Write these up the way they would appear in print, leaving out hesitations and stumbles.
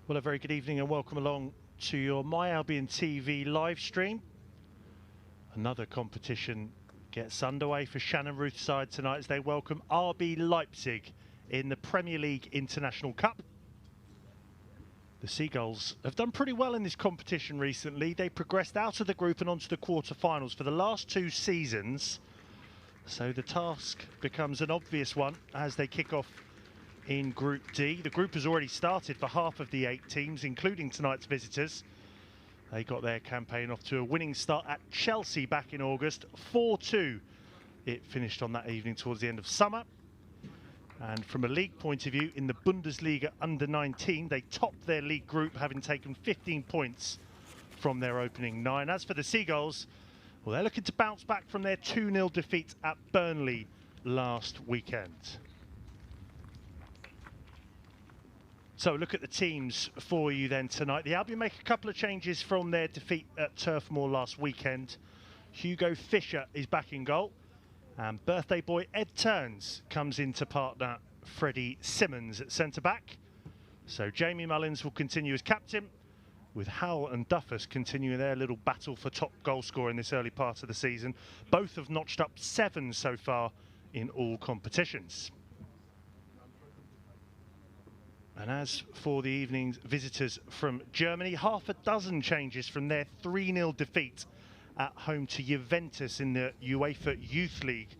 Well, a very good evening and welcome along to your My Albion TV live stream. Another competition gets underway for Shannon Ruth's side tonight as they welcome RB Leipzig in the Premier League International Cup. The Seagulls have done pretty well in this competition recently. They progressed out of the group and onto the quarter-finals for the last 2 seasons. So the task becomes an obvious one as they kick off in Group D. The group has already started for half of the 8 teams, including tonight's visitors. They got their campaign off to a winning start at Chelsea back in August, 4-2. It finished on that evening towards the end of summer. And from a league point of view, in the Bundesliga under-19, they topped their league group, having taken 15 points from their opening 9. As for the Seagulls, well, they're looking to bounce back from their 2-0 defeat at Burnley last weekend. So look at the teams for you then tonight. The Albion make a couple of changes from their defeat at Turf Moor last weekend. Hugo Fischer is back in goal, and birthday boy Ed Turns comes in to partner Freddie Simmons at centre-back. So Jamie Mullins will continue as captain, with Howell and Duffus continuing their little battle for top goal scorer in this early part of the season. Both have notched up 7 so far in all competitions. And as for the evening's visitors from Germany, half a dozen changes from their 3-0 defeat at home to Juventus in the UEFA Youth League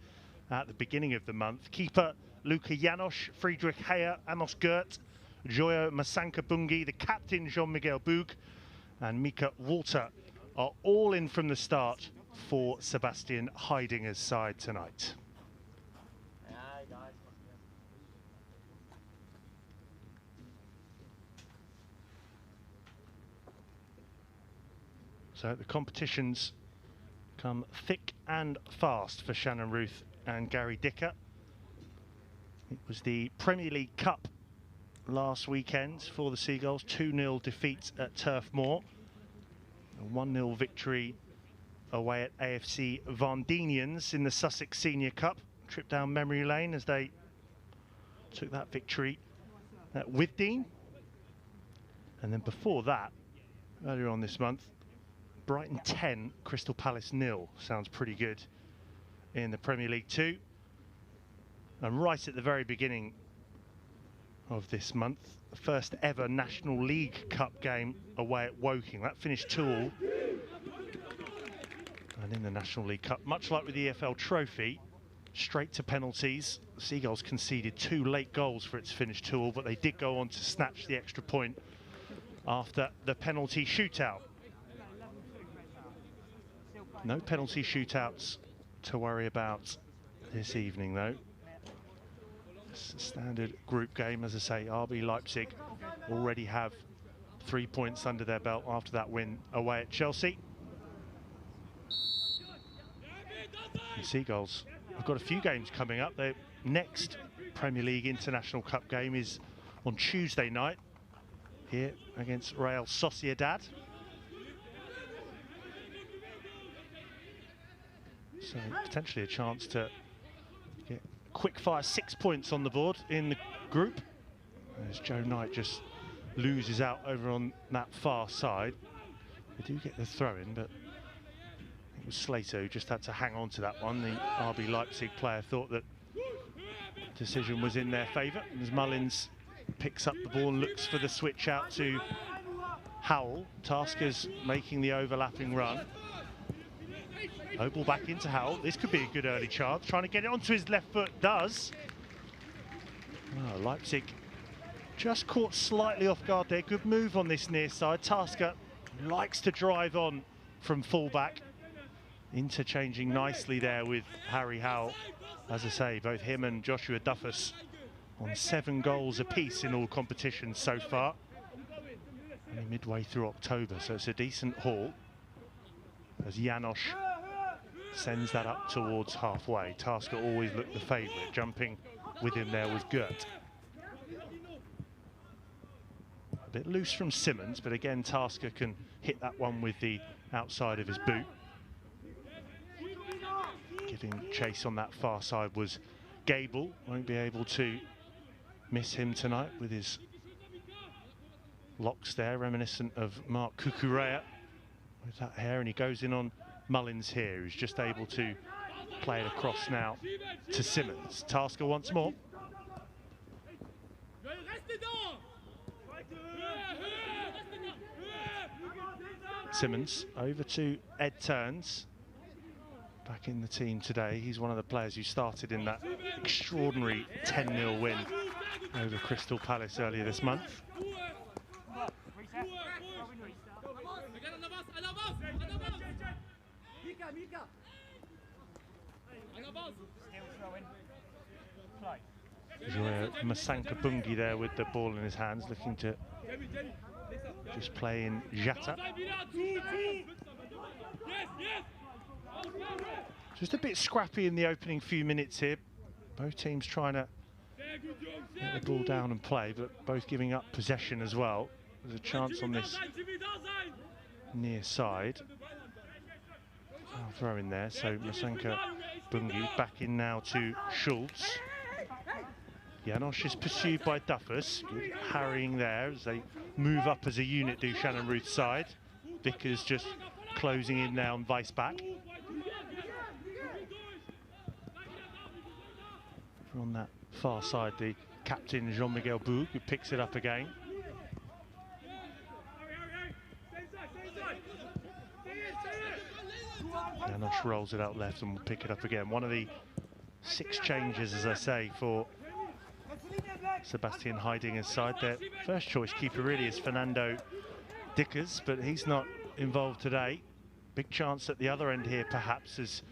at the beginning of the month. Keeper Luka Janosch, Friedrich Heyer, Amos Gert, Joyo Masanka Bungi, the captain Jean-Miguel Boug and Mika Walter are all in from the start for Sebastian Heidinger's side tonight. So the competitions come thick and fast for Shannon Ruth and Gary Dicker. It was the Premier League Cup last weekend for the Seagulls. 2-0 defeat at Turf Moor. A 1-0 victory away at AFC Vardinians in the Sussex Senior Cup. Trip down memory lane as they took that victory at Withdean. And then before that, earlier on this month, Brighton 10, Crystal Palace 0. Sounds pretty good in the Premier League 2. And right at the very beginning of this month, the first ever National League Cup game away at Woking. That finished 2-2. And in the National League Cup, much like with the EFL Trophy, straight to penalties. The Seagulls conceded 2 late goals for its finish 2-2, but they did go on to snatch the extra point after the penalty shootout. No penalty shootouts to worry about this evening, though. It's a standard group game, as I say. RB Leipzig already have 3 points under their belt after that win away at Chelsea. The Seagulls have got a few games coming up. Their next Premier League International Cup game is on Tuesday night here against Real Sociedad. So potentially a chance to get quick fire 6 points on the board in the group. As Joe Knight just loses out over on that far side. They do get the throw in, but it was Slater who just had to hang on to that one. The RB Leipzig player thought that decision was in their favour. As Mullins picks up the ball and looks for the switch out to Howell. Tasker's making the overlapping run. Low ball back into Howell. This could be a good early chance. Trying to get it onto his left foot, does. Oh, Leipzig just caught slightly off guard there. Good move on this near side. Tasker likes to drive on from fullback. Interchanging nicely there with Harry Howell. As I say, both him and Joshua Duffus on 7 goals apiece in all competitions so far. Only midway through October, so it's a decent haul. As Janosch sends that up towards halfway. Tasker always looked the favourite, jumping with him there was Gert. A bit loose from Simmons, but again Tasker can hit that one with the outside of his boot. Giving chase on that far side was Gable. Won't be able to miss him tonight with his locks there, reminiscent of Mark Cucurella with that hair, and he goes in on Mullins here, who's just able to play it across now to Simmons. Tasker once more. Simmons over to Ed Turns, back in the team today. He's one of the players who started in that extraordinary 10-0 win over Crystal Palace earlier this month. Masanka Bungi there with the ball in his hands, looking to just play in Jata. Just a bit scrappy in the opening few minutes here. Both teams trying to get the ball down and play, but both giving up possession as well. There's a chance on this near side. I'll throw in there, so Masanka Bungi back in now to Schultz. Janosch is pursued by Duffus. Good harrying there as they move up as a unit, do Shannon Ruth's side. Vickers just closing in now on Weissbach. On that far side, the captain Jean-Miguel Boug, who picks it up again. Janosch rolls it out left and will pick it up again. One of the 6 changes, as I say, for Sebastian Heidinger's side. Their first choice keeper really is Fernando Dickers, but he's not involved today. Big chance at the other end here, perhaps, as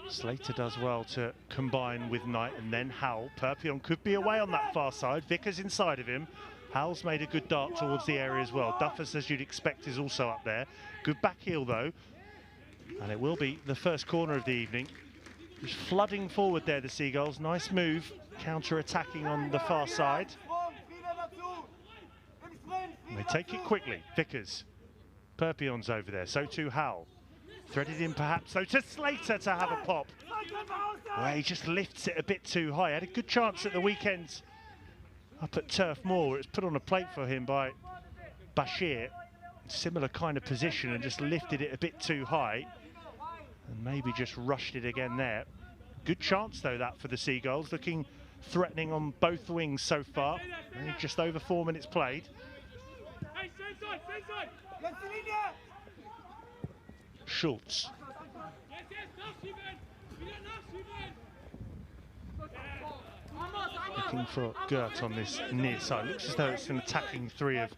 Slater does well to combine with Knight and then Howell. Perpion could be away on that far side. Vickers inside of him. Howell's made a good dart towards the area as well. Duffus, as you'd expect, is also up there. Good back heel, though. And it will be the first corner of the evening. Just flooding forward there, the Seagulls. Nice move, counter-attacking on the far side. And they take it quickly. Vickers. Perpion's over there, so too Howell. Threaded in perhaps, though, to Slater to have a pop. Well, he just lifts it a bit too high. Had a good chance at the weekend up at Turf Moor, where it was put on a plate for him by Bashir. Similar kind of position, and just lifted it a bit too high. And maybe just rushed it again there. Good chance, though, that for the Seagulls. Looking threatening on both wings so far. Only just over 4 minutes played. Schultz. Looking for Gert on this near side. Looks as though it's an attacking 3 of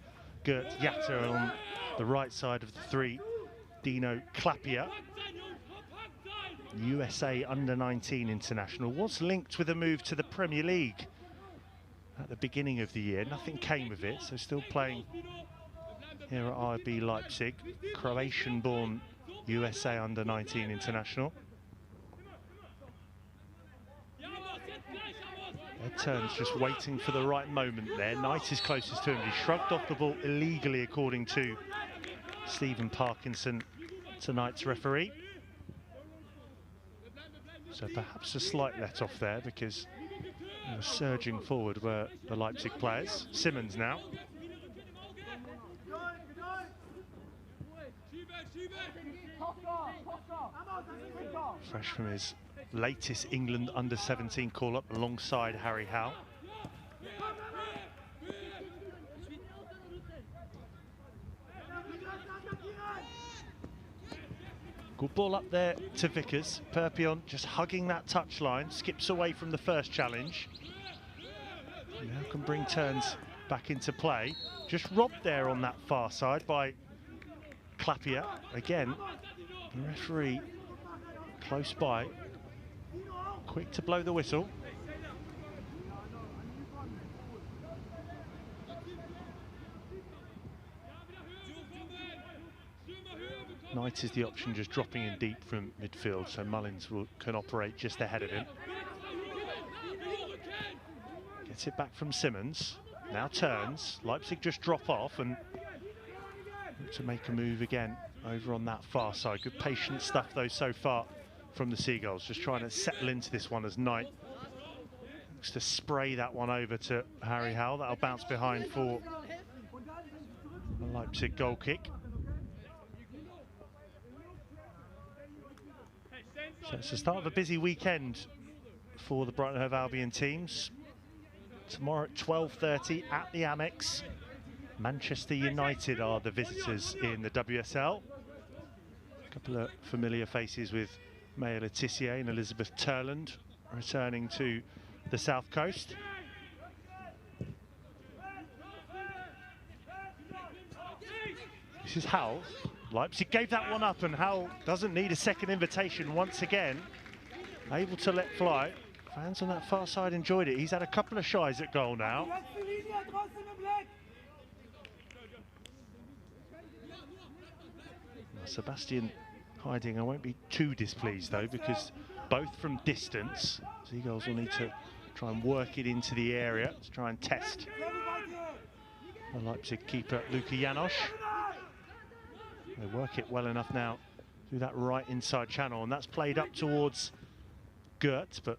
Gert Yatta, on the right side of the 3, Dino Clapia. USA under-19 international. Was linked with a move to the Premier League at the beginning of the year. Nothing came of it, so still playing here at RB Leipzig. Croatian-born USA under-19 international. Ed Turns just waiting for the right moment there. Knight is closest to him. He shrugged off the ball illegally, according to Stephen Parkinson, tonight's referee. So perhaps a slight let-off there, because surging forward were the Leipzig players. Simmons now. Fresh from his latest England under-17 call-up alongside Harry Howe. Good ball up there to Vickers. Perpion just hugging that touchline, skips away from the first challenge. Now can bring Turns back into play. Just robbed there on that far side by Clapia. Again, the referee close by, quick to blow the whistle. Knight is the option, just dropping in deep from midfield, so Mullins can operate just ahead of him. Gets it back from Simmons, now Turns. Leipzig just drop off and look to make a move again over on that far side. Good patient stuff though so far from the Seagulls, just trying to settle into this one as Knight looks to spray that one over to Harry Howe. That'll bounce behind for Leipzig goal kick. So it's the start of a busy weekend for the Brighton Hove Albion teams. Tomorrow at 12:30 at the Amex, Manchester United are the visitors in the WSL. A couple of familiar faces with Maya Letitia and Elizabeth Turland returning to the South Coast. This is Hove. Leipzig gave that one up, and Hove doesn't need a second invitation once again. Able to let fly. Fans on that far side enjoyed it. He's had a couple of shies at goal now. Sebastian hiding. I won't be too displeased though, because both from distance, Seagulls will need to try and work it into the area to try and test the Leipzig keeper Luka Janosch. They work it well enough now through that right inside channel, and that's played up towards Gert, but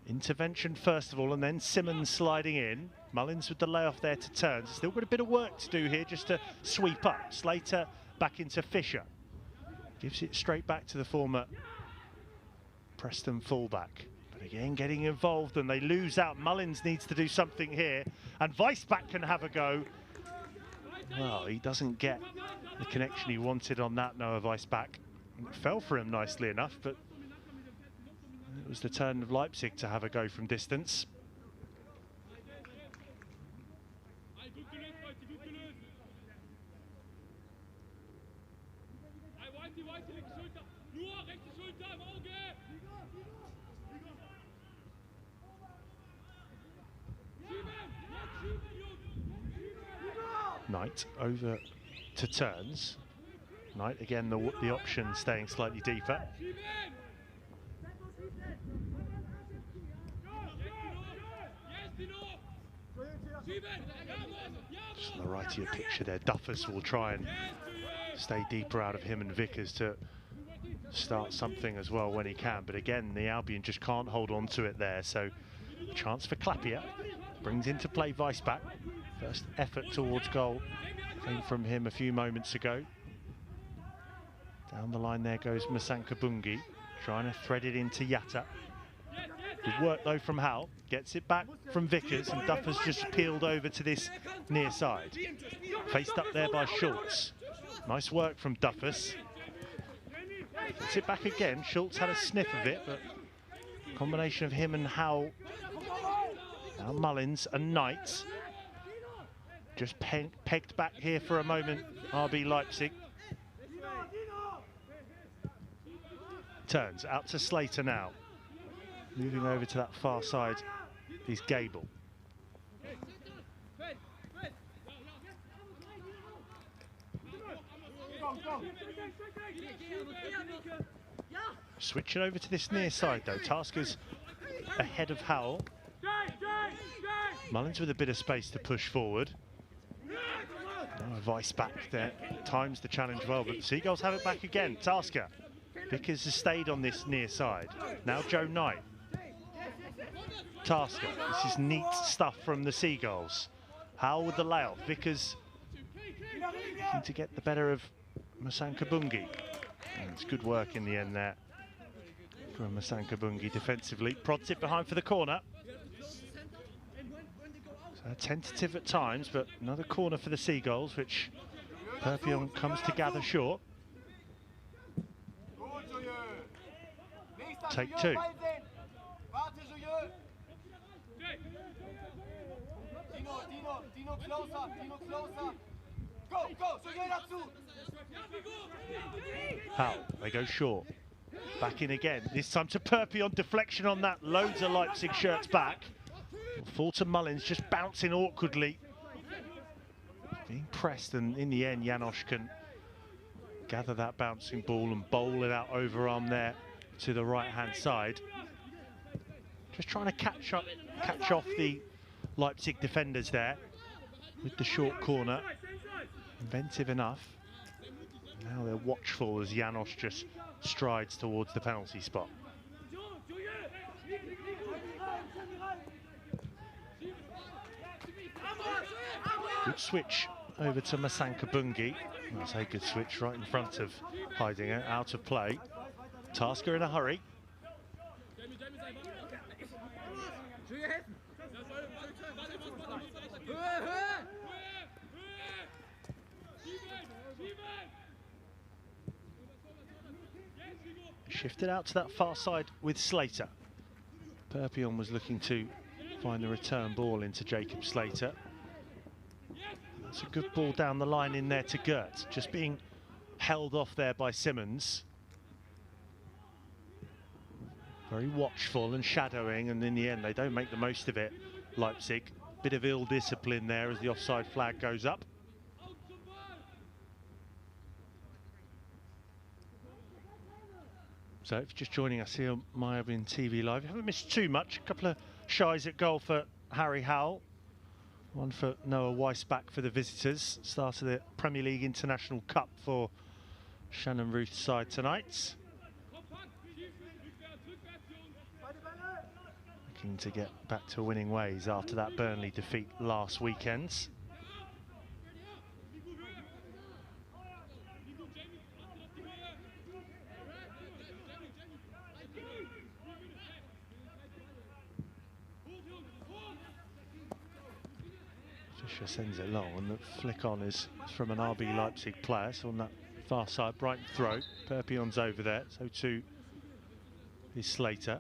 intervention first of all, and then Simmons sliding in. Mullins with the layoff there to Turns. Still got a bit of work to do here just to sweep up. Slater back into Fisher. Gives it straight back to the former Preston fullback. But again, getting involved, and they lose out. Mullins needs to do something here, and Weissbach can have a go. Well, he doesn't get the connection he wanted on that, Noah Weissbach. It fell for him nicely enough, but it was the turn of Leipzig to have a go from distance. Knight over to Turns. Knight again, the option staying slightly deeper. Just on the right of your picture there, Duffus will try and stay deeper out of him and Vickers to start something as well when he can. But again, the Albion just can't hold on to it there. So chance for Clapier. Brings into play Weissbach. First effort towards goal came from him a few moments ago. Down the line there goes Masanka Bungi, trying to thread it into Yatta. Good work though from Hal. Gets it back from Vickers, and Duff has just peeled over to this near side. Faced up there by Schultz. Nice work from Duffus. Gets it back again. Schultz had a sniff of it, but combination of him and Hal. Now Mullins and Knight. Just pegged back here for a moment, RB Leipzig. Turns out to Slater now. Moving over to that far side is Gable. Switching over to this near side though. Tasker's ahead of Howell. Mullins with a bit of space to push forward. Weissbach there times the challenge well, but the Seagulls have it back again. Tasker. Vickers has stayed on this near side. Now Joe Knight. Tasker. This is neat stuff from the Seagulls. Howell with the layoff. Vickers looking to get the better of Masanka Bungi. And it's good work in the end there from Masanka Bungi defensively. Prods it behind for the corner. So tentative at times, but another corner for the Seagulls, which Perpion comes to gather short. Take two. How? They go short. Back in again. This time to Perpion. Deflection on that. Loads of Leipzig shirts back. Fall to Mullins, just bouncing awkwardly. Being pressed, and in the end, Janosch can gather that bouncing ball and bowl it out overarm there to the right-hand side. Just trying to catch off the Leipzig defenders there with the short corner. Inventive enough. Now they're watchful as Janosch just strides towards the penalty spot. Good switch over to Masanka Bungi. That's a good switch right in front of hiding it, out of play. Tasker in a hurry. Shifted out to that far side with Slater. Perpion was looking to find the return ball into Jacob Slater. That's a good ball down the line in there to Gert, just being held off there by Simmons. Very watchful and shadowing, and in the end they don't make the most of it, Leipzig. Bit of ill discipline there as the offside flag goes up. So if you're just joining us here on My Albion TV Live, you haven't missed too much. A couple of shies at goal for Harry Howell. One for Noah Weissbach for the visitors. Start of the Premier League International Cup for Shannon Ruth's side tonight. Looking to get back to winning ways after that Burnley defeat last weekend. Sends it long, and the flick on is from an RB Leipzig player. So on that far side, Brighton throw. Perpion's over there, so too is Slater.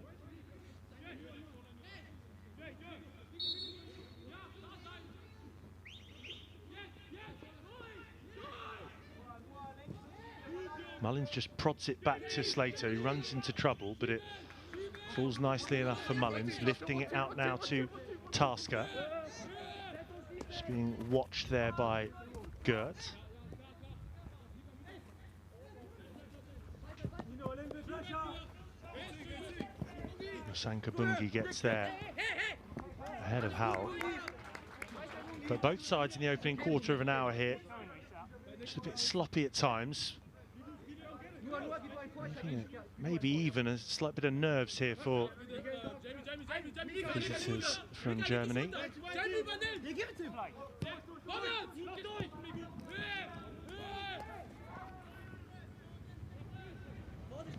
Mullins just prods it back to Slater, who runs into trouble, but it falls nicely enough for Mullins, lifting it out now to Tasker. Just being watched there by Gert. Masanka Bungi gets there ahead of Howell. But both sides in the opening quarter of an hour here, just a bit sloppy at times. Maybe even a slight bit of nerves here for visitors from Germany.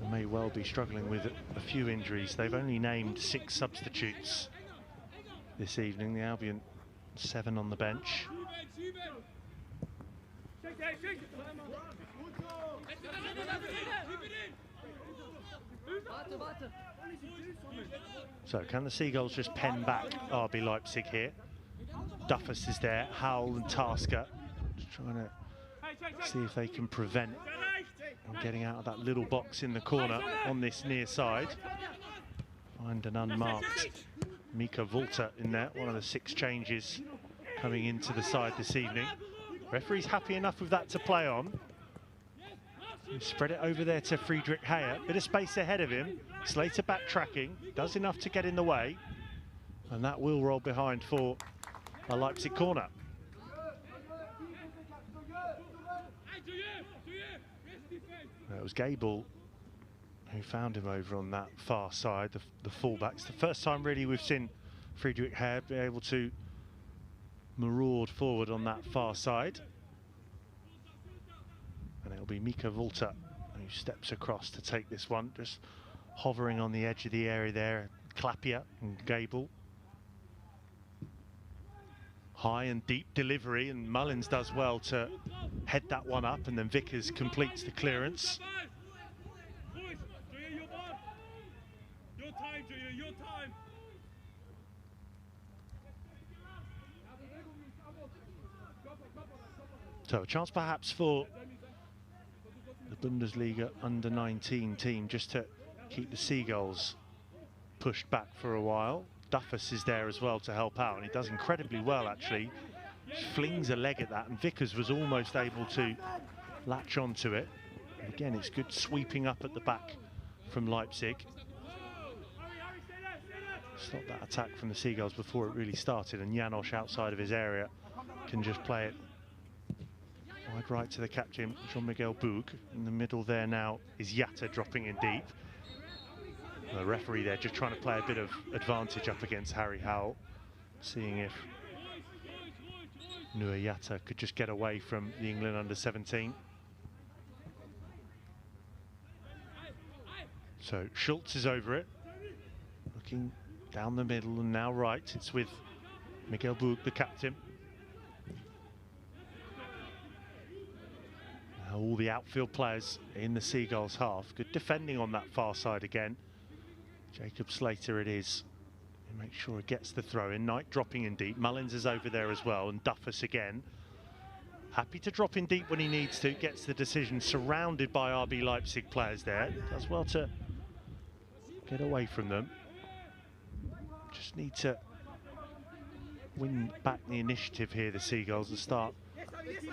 They may well be struggling with a few injuries. They've only named 6 substitutes this evening. The Albion 7 on the bench. So can the Seagulls just pen back RB Leipzig here? Duffus is there, Howell and Tasker just trying to see if they can prevent them getting out of that little box in the corner on this near side. Find an unmarked Mika Volta in there, one of the 6 changes coming into the side this evening. Referee's happy enough with that to play on. Spread it over there to Friedrich Heyer. Bit of space ahead of him. Slater backtracking. Does enough to get in the way. And that will roll behind for a Leipzig corner. It was Gable who found him over on that far side, the fullbacks. The first time really we've seen Friedrich Heyer be able to maraud forward on that far side. And it'll be Mika Volta who steps across to take this one, just hovering on the edge of the area there. Clapia and Gable. High and deep delivery, and Mullins does well to head that one up, and then Vickers completes the clearance. So a chance perhaps for the Bundesliga under-19 team just to keep the Seagulls pushed back for a while. Duffus is there as well to help out, and he does incredibly well actually. Flings a leg at that, and Vickers was almost able to latch onto it. And again, it's good sweeping up at the back from Leipzig. Stop that attack from the Seagulls before it really started, and Janosch outside of his area can just play it wide right to the captain, Jean-Miguel Boug. In the middle there now is Yatta dropping in deep. The referee there just trying to play a bit of advantage up against Harry Howell, seeing if Nuayata could just get away from the England under-17. So Schultz is over it, looking down the middle and now right. It's with Miguel Buch, the captain. Now all the outfield players in the Seagulls half. Good defending on that far side again. Jacob Slater it is. He makes sure he gets the throw in. Knight dropping in deep. Mullins is over there as well, and Duffus again. Happy to drop in deep when he needs to. Gets the decision, surrounded by RB Leipzig players there. Does well to get away from them. Just need to win back the initiative here, the Seagulls, and start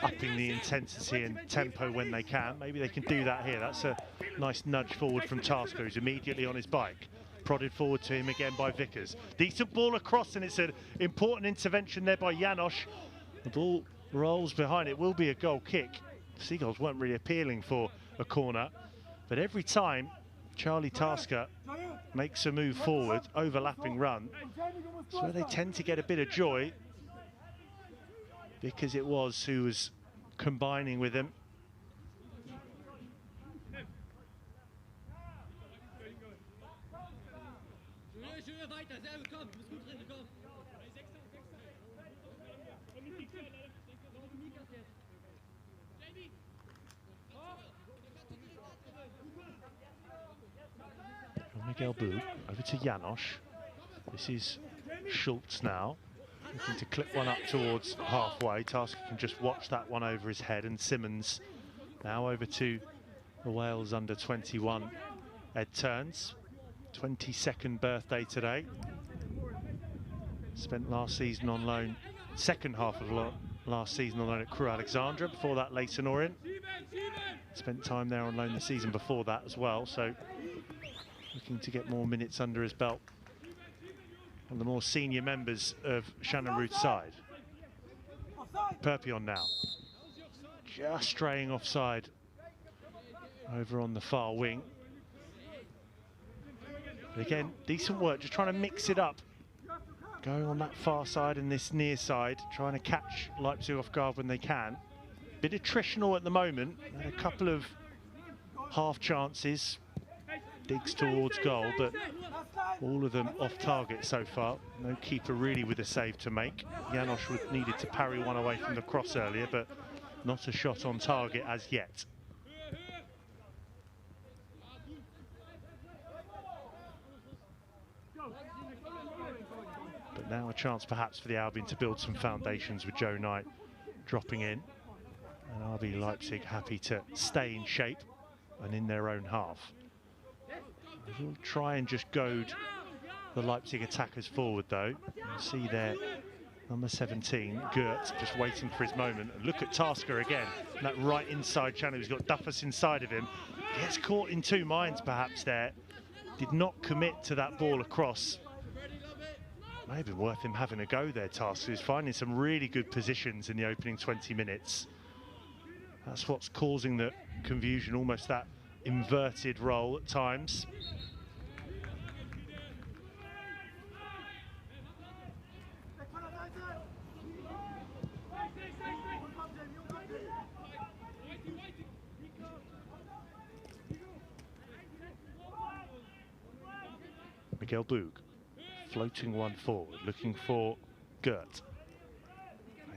upping the intensity and tempo when they can. Maybe they can do that here. That's a nice nudge forward from Tasker, who's immediately on his bike. Prodded forward to him again by Vickers. Decent ball across, and it's an important intervention there by Janosch. The ball rolls behind. It will be a goal kick. The Seagulls weren't really appealing for a corner, but every time Charlie Tasker makes a move forward, overlapping run, that's where they tend to get a bit of joy, because it was who was combining with him. Miguel Buch over to Janosch. This is Schultz now, looking to clip one up towards halfway. Tasker can just watch that one over his head, and Simmons now over to the Wales under-21. Ed Turns, 22nd birthday today. Spent last season on loan, second half of last season on loan at Crewe Alexandra. Before that, Leyton Orient. Spent time there on loan the season before that as well, so looking to get more minutes under his belt on the more senior members of Shannon Ruth's side. Perpion now, just straying offside over on the far wing. But again, decent work, just trying to mix it up. Going on that far side and this near side, trying to catch Leipzig off guard when they can. Bit attritional at the moment, and a couple of half chances. Digs towards goal, but all of them off target so far. No keeper really with a save to make. Janosch needed to parry one away from the cross earlier, but not a shot on target as yet. But now a chance perhaps for the Albion to build some foundations with Joe Knight dropping in. And RB Leipzig happy to stay in shape and in their own half. We'll try and just goad the Leipzig attackers forward though. You see there, number 17, Gert, just waiting for his moment. And look at Tasker again, that right inside channel. He's got Duffus inside of him. Gets caught in two minds perhaps there. Did not commit to that ball across. May have been worth him having a go there, Tasker. He's finding some really good positions in the opening 20 minutes. That's what's causing the confusion, almost that inverted role at times. Miguel Buch floating one forward, looking for Gert.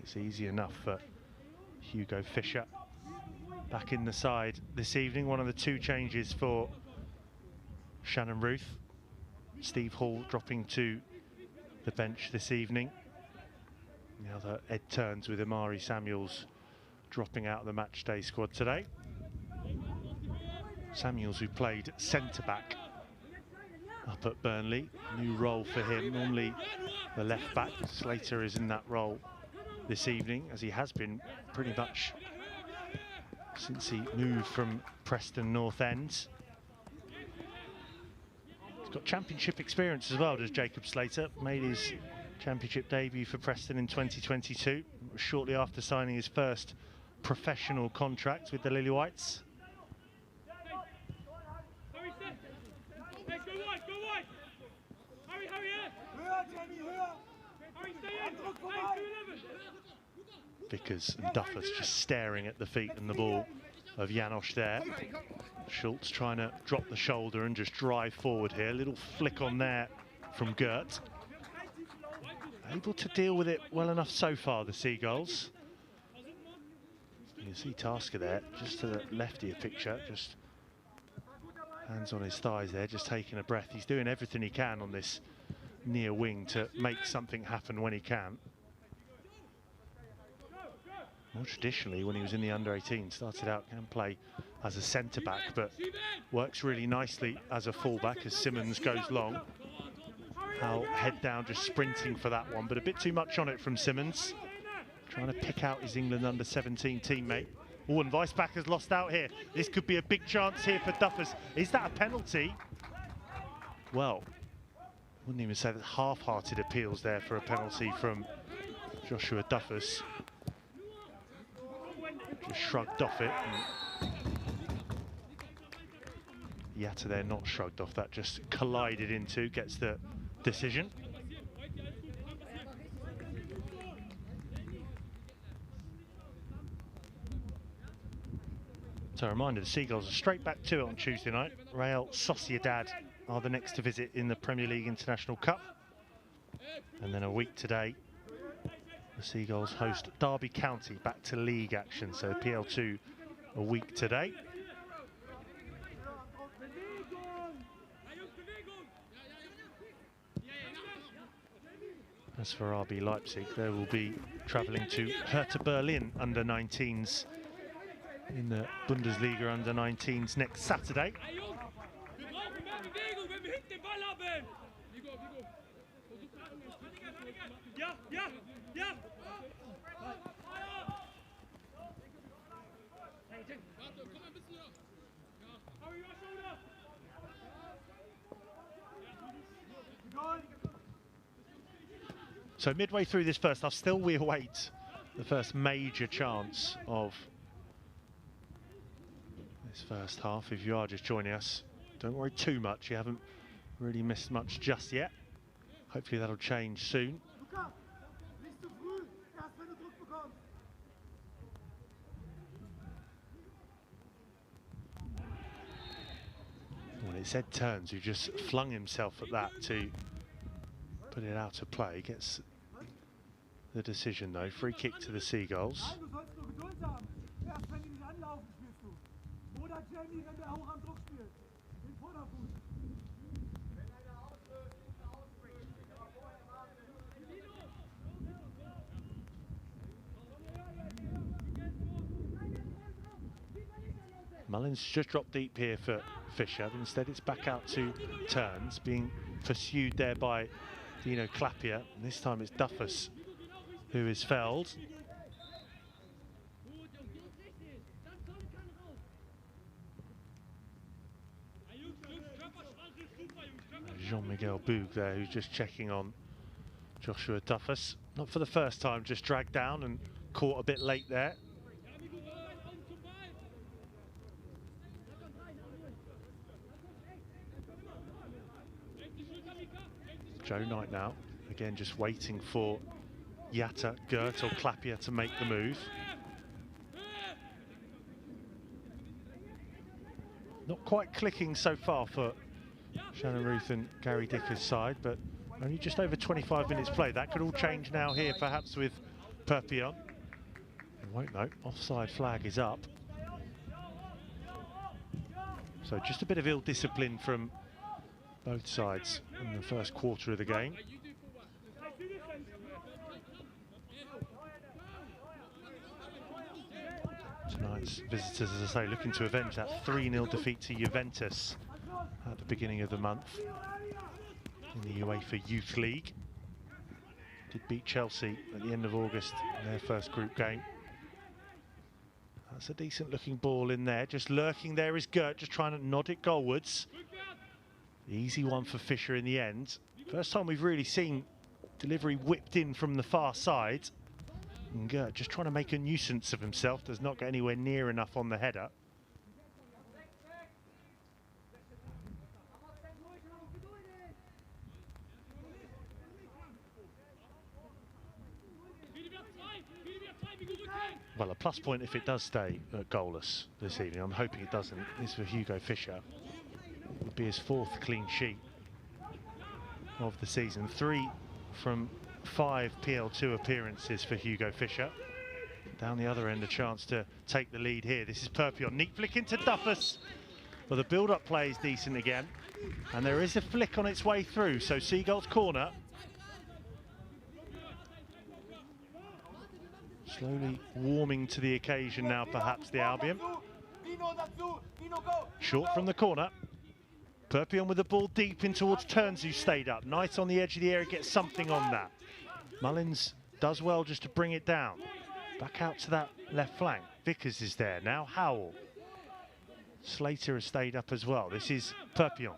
It's easy enough for Hugo Fischer. Back in the side this evening, one of the two changes for Shannon Ruth. Steve Hall dropping to the bench this evening. Now that Ed Turns with Amari Samuels dropping out of the matchday squad today. Samuels, who played centre-back up at Burnley, new role for him. Normally the left back. Slater is in that role this evening, as he has been pretty much since he moved from Preston North End. He's got championship experience as well, does Jacob Slater. Made his championship debut for Preston in 2022, shortly after signing his first professional contract with the Lily Whites. Vickers and Duffus just staring at the feet and the ball of Janosch there. Schultz trying to drop the shoulder and just drive forward here. Little flick on there from Gert. Able to deal with it well enough so far, the Seagulls. You can see Tasker there, just to the left of your picture, just hands on his thighs there, just taking a breath. He's doing everything he can on this near wing to make something happen when he can. More traditionally, when he was in the under-18, started out can play as a centre-back, but works really nicely as a full-back as Simmons goes long. Howell head down, just sprinting for that one, but a bit too much on it from Simmons. Trying to pick out his England under-17 teammate. Oh, and Weissbach has lost out here. This could be a big chance here for Duffus. Is that a penalty? Well, wouldn't even say that half-hearted appeals there for a penalty from Joshua Duffus. Just shrugged off it. Yatta there not shrugged off that, just collided into, gets the decision. So a reminder, the Seagulls are straight back to it on Tuesday night. Real Sociedad are the next to visit in the Premier League International Cup. And then a week today, the Seagulls host Derby County back to league action. So PL2 a week today. As for RB Leipzig, they will be travelling to Hertha Berlin under-19s in the Bundesliga under-19s next Saturday. So midway through this first half, still we await the first major chance of this first half. If you are just joining us, don't worry too much. You haven't really missed much just yet. Hopefully that'll change soon. Well, it's Ed Turns who just flung himself at that to put it out of play. Gets the decision though. Free kick to the Seagulls. Mullins just dropped deep here for Fisher, but instead it's back out to Turns, being pursued there by Dino Clapia, and this time it's Duffus who is felled. Jean-Miguel Boug there, who's just checking on Joshua Duffus. Not for the first time, just dragged down and caught a bit late there. Joe Knight now, again just waiting for Yatta, Gert or Clapia to make the move. Not quite clicking so far for Shannon Ruth and Gary Dicker's side, but only just over 25 minutes play. That could all change now here, perhaps with Perpignan. It won't though, offside flag is up. So just a bit of ill discipline from both sides in the first quarter of the game. Tonight's visitors, as I say, looking to avenge that 3-0 defeat to Juventus at the beginning of the month in the UEFA Youth League. Did beat Chelsea at the end of August in their first group game. That's a decent looking ball in there. Just lurking there is Gert, just trying to nod it goalwards. Easy one for Fisher in the end. First time we've really seen delivery whipped in from the far side. And Gert just trying to make a nuisance of himself. Does not get anywhere near enough on the header. well, a plus point if it does stay goalless this evening. I'm hoping it doesn't. This is for Hugo Fischer. It would be his 4th clean sheet of the season. 3 from 5 PL2 appearances for Hugo Fischer. Down the other end, a chance to take the lead here. This is Perpion. Neat flick into Duffus. Well, the build-up play is decent again. And there is a flick on its way through. So Seagulls corner. Slowly warming to the occasion now, perhaps, the Albion. Short from the corner. Perpion with the ball deep in towards Turns, who stayed up. Knight on the edge of the area, gets something on that. Mullins does well just to bring it down. Back out to that left flank. Vickers is there now. Howell. Slater has stayed up as well. This is Perpion.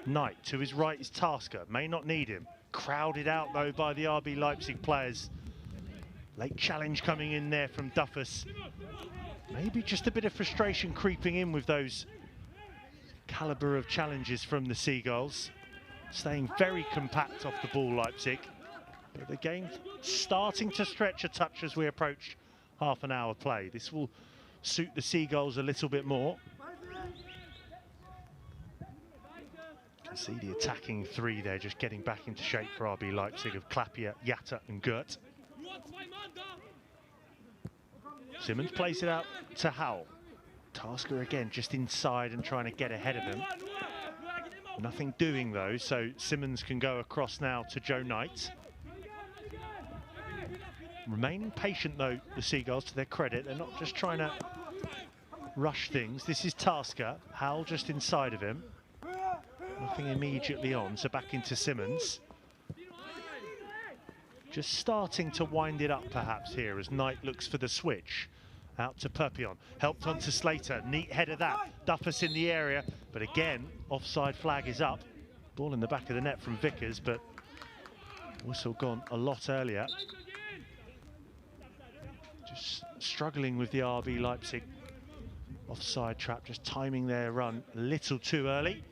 Knight to his right is Tasker. May not need him. Crowded out though by the RB Leipzig players. Late challenge coming in there from Duffus. Maybe just a bit of frustration creeping in with those calibre of challenges from the Seagulls. Staying very compact off the ball, Leipzig. But the game starting to stretch a touch as we approach half an hour play. This will suit the Seagulls a little bit more. You can see the attacking 3 there just getting back into shape for RB Leipzig of Klapia, Yatta and Gert. Simmons plays it out to Howell. Tasker again just inside and trying to get ahead of him. Nothing doing though, so Simmons can go across now to Joe Knight. Remaining patient though, the Seagulls, to their credit. They're not just trying to rush things. This is Tasker. Howell just inside of him. Nothing immediately on, so back into Simmons. Just starting to wind it up perhaps here as Knight looks for the switch. Out to Perpion, helped on to Slater, neat head of that. Duffus in the area, but again, offside flag is up. Ball in the back of the net from Vickers, but whistle gone a lot earlier. Just struggling with the RB Leipzig offside trap, just timing their run a little too early.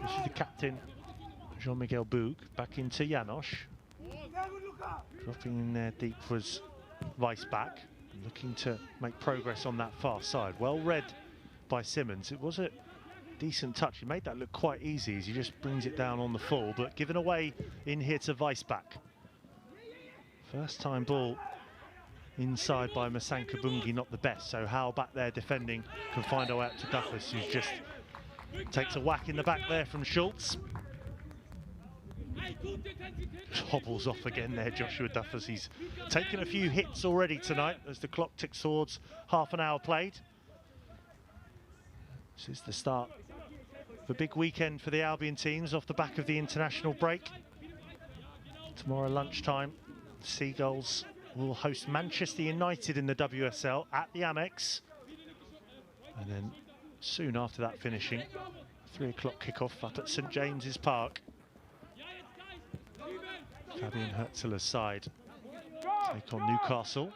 This is the captain, Jean-Miguel Boug, back into Janosch. Dropping in there deep was Weissbach, looking to make progress on that far side. Well read by Simmons. It was a decent touch. He made that look quite easy as he just brings it down on the full, but given away in here to Weissbach. First time ball inside by Masanka Bungi, not the best. So Howell back there defending can find a way out to Duffus, who's just takes a whack in the back there from Schultz. Just hobbles off again there, Joshua Duffus. He's taken a few hits already tonight as the clock ticks towards half an hour played. This is the start of a big weekend for the Albion teams off the back of the international break. Tomorrow lunchtime, Seagulls will host Manchester United in the WSL at the Amex. And then soon after that finishing, 3 o'clock kickoff up at St James's Park. Fabian Hertzler's side take on Newcastle.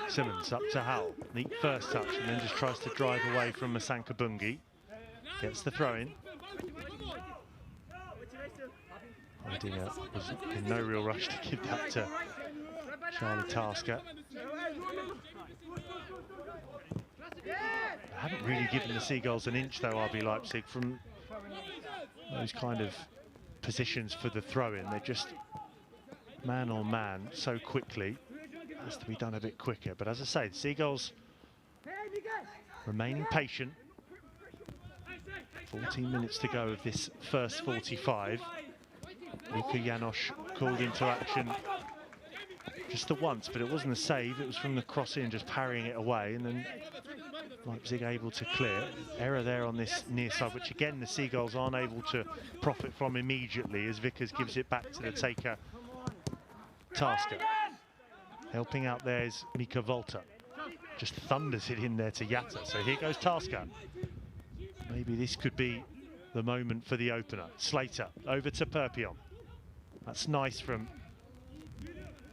Simmons up to Howell, neat first touch and then just tries to drive away from Masanka Bungi. Gets the throw in. Idea was in no real rush to give that to Charlie Tasker. I haven't really given the Seagulls an inch though, RB Leipzig, from those kind of positions for the throw-in. They're just man on man so quickly. It has to be done a bit quicker. But as I say, the Seagulls remaining patient. 14 minutes to go of this first 45. Luka Janosch called into action just the once, but it wasn't a save. It was from the cross in, just parrying it away, and then Leipzig able to clear. Error there on this near side, which again the Seagulls aren't able to profit from immediately as Vickers gives it back to the taker, Tasker. Helping out there is Mika Volta. Just thunders it in there to Yatta. So here goes Tasker. Maybe this could be the moment for the opener. Slater over to Perpion. That's nice from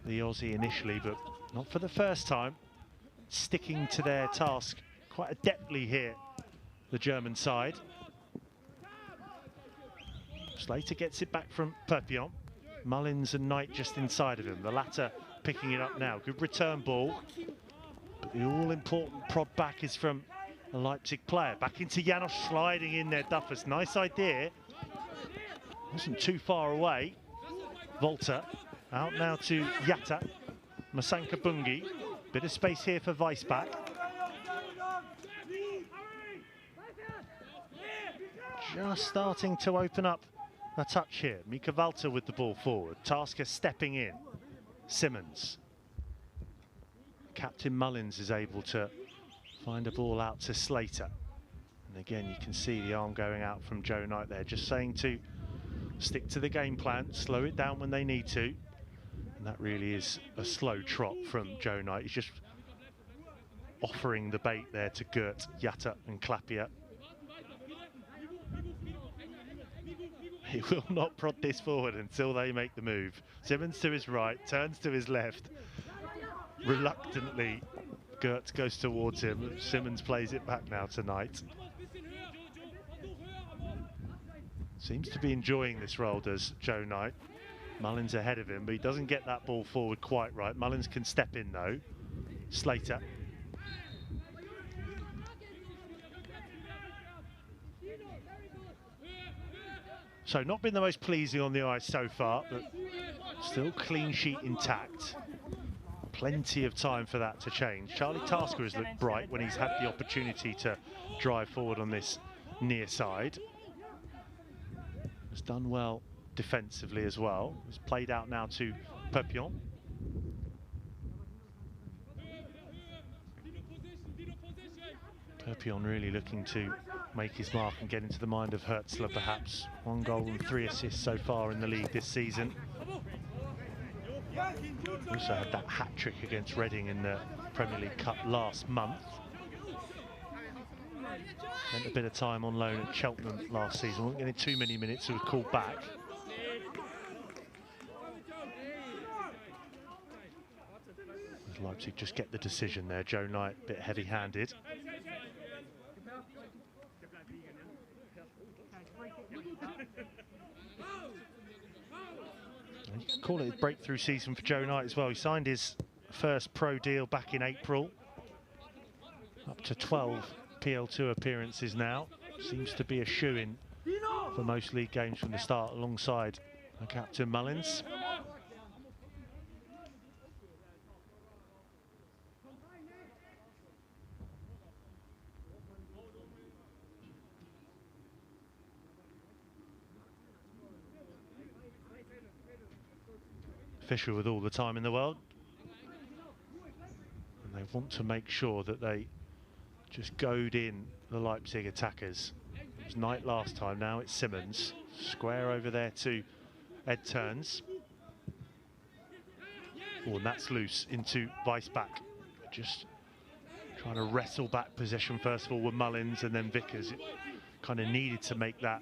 the Aussie initially, but not for the first time. Sticking to their task quite adeptly here, the German side. Slater gets it back from Perpion. Mullins and Knight just inside of him. The latter picking it up now. Good return ball. But the all-important prod back is from a Leipzig player. Back into Janos, sliding in there. Duffus, nice idea. Wasn't too far away. Volta out now to Yatta. Masanka Bungi. Bit of space here for Weissbach. Just starting to open up a touch here. Mika Walter with the ball forward. Tasker stepping in. Simmons. Captain Mullins is able to find a ball out to Slater. And again, you can see the arm going out from Joe Knight there, just saying to stick to the game plan, slow it down when they need to. And that really is a slow trot from Joe Knight. He's just offering the bait there to Gert, Yatta and Klapia. He will not prod this forward until they make the move. Simmons to his right, turns to his left. Reluctantly, Gert goes towards him. Simmons plays it back now to Knight. Seems to be enjoying this role, does Joe Knight. Mullins ahead of him, but he doesn't get that ball forward quite right. Mullins can step in though. Slater. So not been the most pleasing on the eye so far, but still clean sheet intact. Plenty of time for that to change. Charlie Tasker has looked bright when he's had the opportunity to drive forward on this near side. Has done well defensively as well. It's played out now to Perpion. Perpion really looking to make his mark and get into the mind of Hertzler perhaps. 1 goal and 3 assists so far in the league this season. Also had that hat-trick against Reading in the Premier League Cup last month. Spent a bit of time on loan at Cheltenham last season. Wasn't getting too many minutes, so was called back. As Leipzig just get the decision there. Joe Knight a bit heavy-handed. You could call it a breakthrough season for Joe Knight as well. He signed his first pro deal back in April. Up to 12 PL2 appearances now. Seems to be a shoo-in for most league games from the start alongside Captain Mullins. Fisher with all the time in the world, and they want to make sure that they just goad in the Leipzig attackers. It was Knight last time, now it's Simmons. Square over there to Ed Turns. Oh, and that's loose into Weissbach. Just trying to wrestle back possession first of all with Mullins and then Vickers. It kind of needed to make that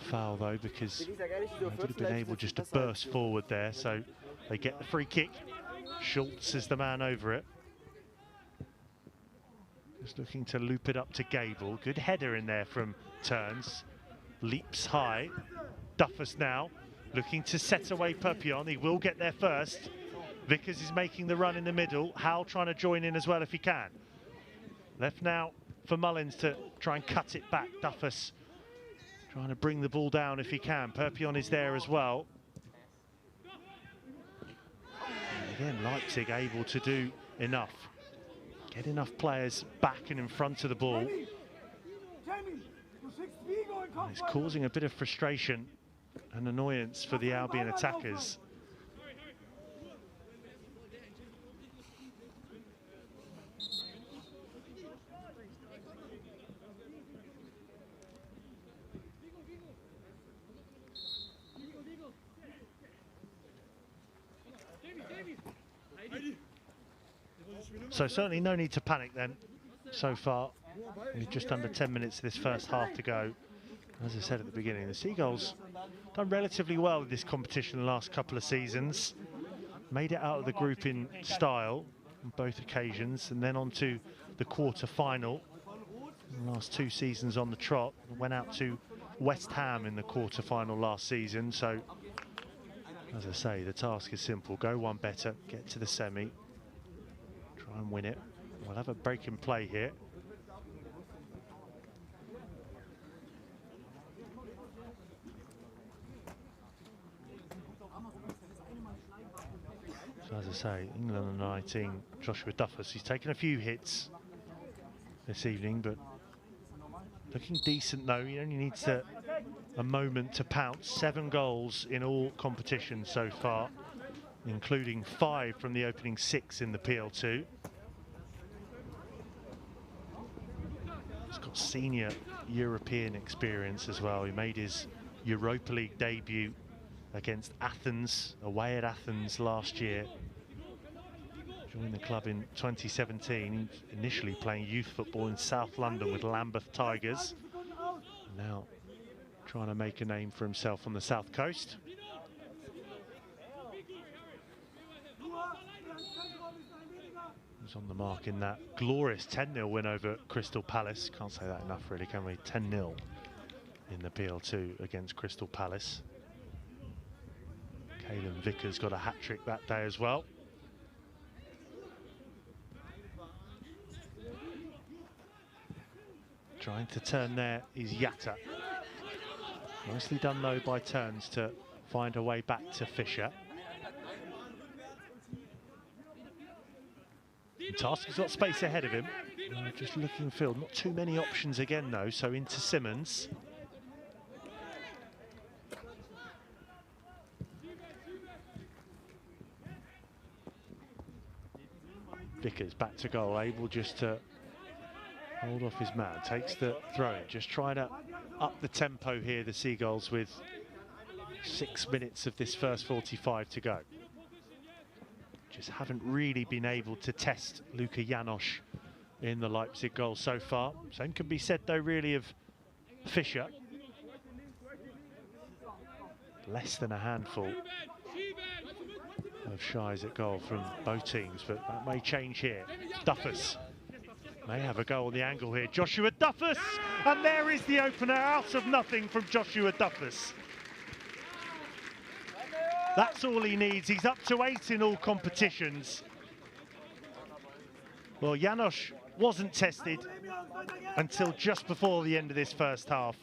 foul though, because they would have been able just to burst forward there, so they get the free kick. Schultz is the man over it. Just looking to loop it up to Gable. Good header in there from Turns. Leaps high. Duffus now looking to set away Perpion. He will get there first. Vickers is making the run in the middle. Howell trying to join in as well if he can. Left now for Mullins to try and cut it back. Duffus trying to bring the ball down if he can. Perpion is there as well. And again, Leipzig able to do enough. Get enough players back and in front of the ball. And it's causing a bit of frustration and annoyance for the Albion attackers. So certainly no need to panic then so far With just under 10 minutes of this first half to go. As I said at the beginning, the Seagulls done relatively well in this competition the last couple of seasons. Made it out of the group in style on both occasions, and then on to the quarter-final. The last 2 seasons on the trot. Went out to West Ham in the quarter-final last season. So, as I say, the task is simple. Go one better, get to the semi, try and win it. We'll have a break in play here. So as I say, England under 19, Joshua Duffus, he's taken a few hits this evening, but looking decent though. He only needs a moment to pounce. 7 goals in all competitions so far, including 5 from the opening 6 in the PL2. He's got senior European experience as well. He made his Europa League debut against Athens, away at Athens last year. Joined the club in 2017, initially playing youth football in South London with Lambeth Tigers. Now trying to make a name for himself on the South Coast. He's on the mark in that glorious 10-0 win over Crystal Palace. Can't say that enough really, can we? 10-0 in the PL2 against Crystal Palace. Caelan Vickers got a hat-trick that day as well. Trying to turn there is Yatta. Nicely done though by Turns to find a way back to Fisher. Tasker's got space ahead of him. Just looking field, not too many options again though, so into Simmons. Vickers back to goal, able just to hold off his man, takes the throw in, just trying to up the tempo here, the Seagulls, with 6 minutes of this first 45 to go. Just haven't really been able to test Luka Janosch in the Leipzig goal so far. Same can be said though really of Fischer. Less than a handful of shies at goal from both teams, but that may change here. Duffus may have a go on the angle here. Joshua Duffus, and there is the opener out of nothing from Joshua Duffus. That's all he needs. He's up to 8 in all competitions. Well, Janosch wasn't tested until just before the end of this first half.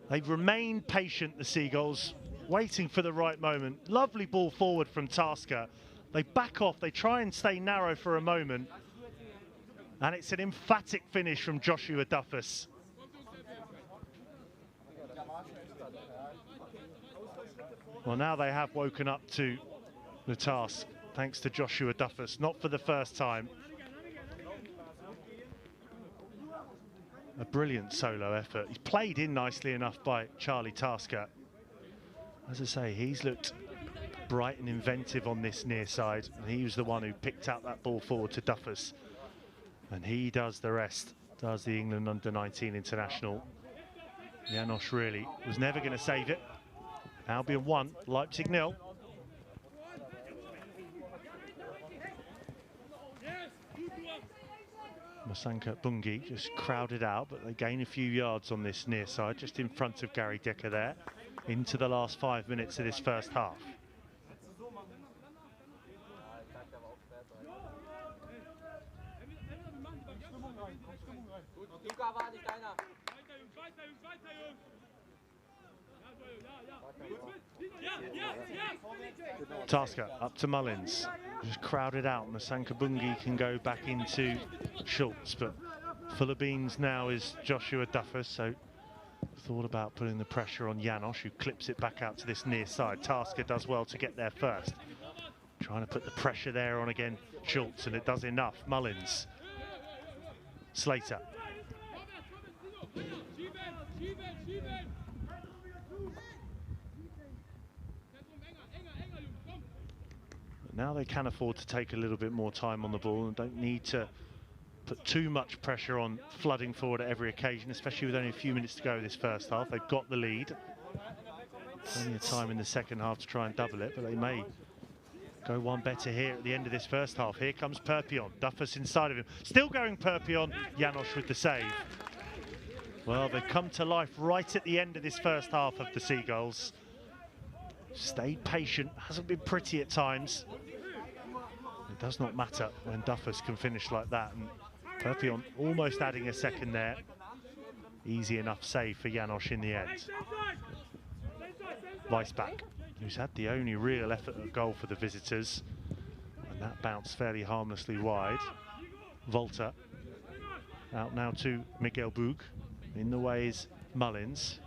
They've remained patient, the Seagulls, waiting for the right moment. Lovely ball forward from Tasker. They back off, they try and stay narrow for a moment. And it's an emphatic finish from Joshua Duffus. Well, now they have woken up to the task, thanks to Joshua Duffus, not for the first time. A brilliant solo effort. He's played in nicely enough by Charlie Tasker. As I say, he's looked bright and inventive on this near side, and he was the one who picked out that ball forward to Duffus. And he does the rest, does the England under-19 international. Janosch really was never going to save it. Albion 1, Leipzig 0. Masanka Bungi just crowded out, but they gain a few yards on this near side, just in front of Gary Decker there, into the last 5 minutes of this first half. Tasker up to Mullins, just crowded out. Masanka Bungi can go back into Schultz, but full of beans now is Joshua Duffus, so thought about putting the pressure on Janosch, who clips it back out to this near side. Tasker does well to get there first. Trying to put the pressure there on again, Schultz, and it does enough. Mullins. Slater. Now they can afford to take a little bit more time on the ball and don't need to put too much pressure on flooding forward at every occasion, especially with only a few minutes to go this first half. They've got the lead. Plenty of time in the second half to try and double it, but they may go one better here at the end of this first half. Here comes Perpion. Duffus inside of him. Still going Perpion. Janosch with the save. Well, they've come to life right at the end of this first half of the Seagulls. Stayed patient. Hasn't been pretty at times. It does not matter when Duffus can finish like that. And Perpion almost adding a second there. Easy enough save for Janosch in the end. Weissbach, who's had the only real effort at goal for the visitors, and that bounced fairly harmlessly wide. Volta out now to Miguel Bug. In the way is Mullins.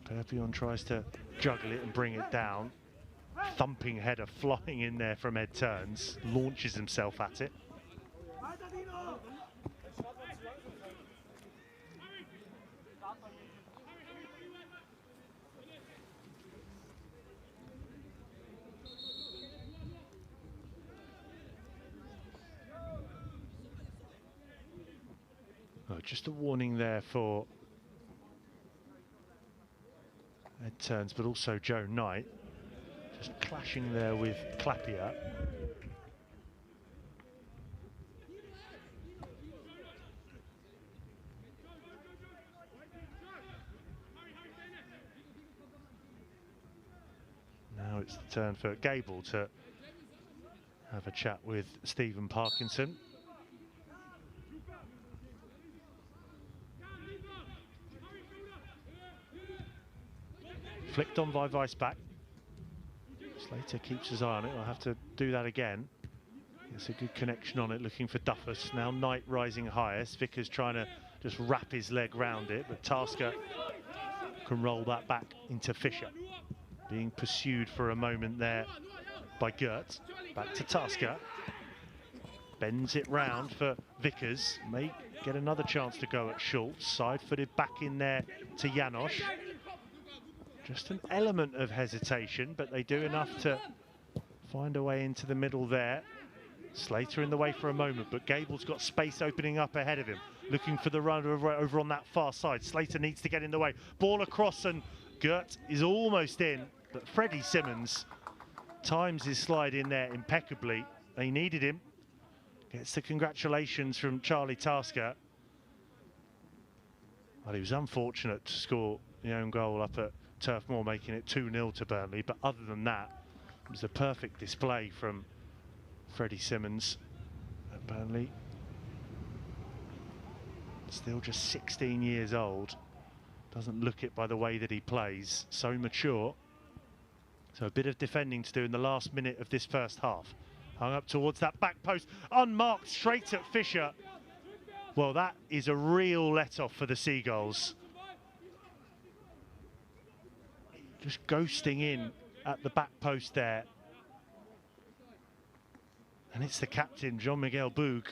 Perpion tries to juggle it and bring it down. Thumping header flying in there from Ed Turns, launches himself at it. Oh, just a warning there for Ed Turns, but also Joe Knight. Just clashing there with Clapier. Now it's the turn for Gable to have a chat with Stephen Parkinson. Flicked on by Weissbach. Slater keeps his eye on it. I'll have to do that again. It's a good connection on it, looking for Duffus. Now Knight rising highest. Vickers trying to just wrap his leg round it, but Tasker can roll that back into Fisher. Being pursued for a moment there by Gert. Back to Tasker. Bends it round for Vickers. May get another chance to go at Schultz. Side-footed back in there to Janosch. Just an element of hesitation, but they do enough to find a way into the middle there. Slater in the way for a moment, but Gable's got space opening up ahead of him. Looking for the run over on that far side. Slater needs to get in the way. Ball across and Gert is almost in, but Freddie Simmons times his slide in there impeccably. They needed him. Gets the congratulations from Charlie Tasker. Well, he was unfortunate to score the own goal up at Turf Moor, making it 2-0 to Burnley, but other than that, it was a perfect display from Freddie Simmons at Burnley. Still just 16 years old. Doesn't look it by the way that he plays. So mature. So a bit of defending to do in the last minute of this first half. Hung up towards that back post. Unmarked straight at Fisher. Well, that is a real let-off for the Seagulls. Just ghosting in at the back post there. And it's the captain, Jean-Miguel Bug.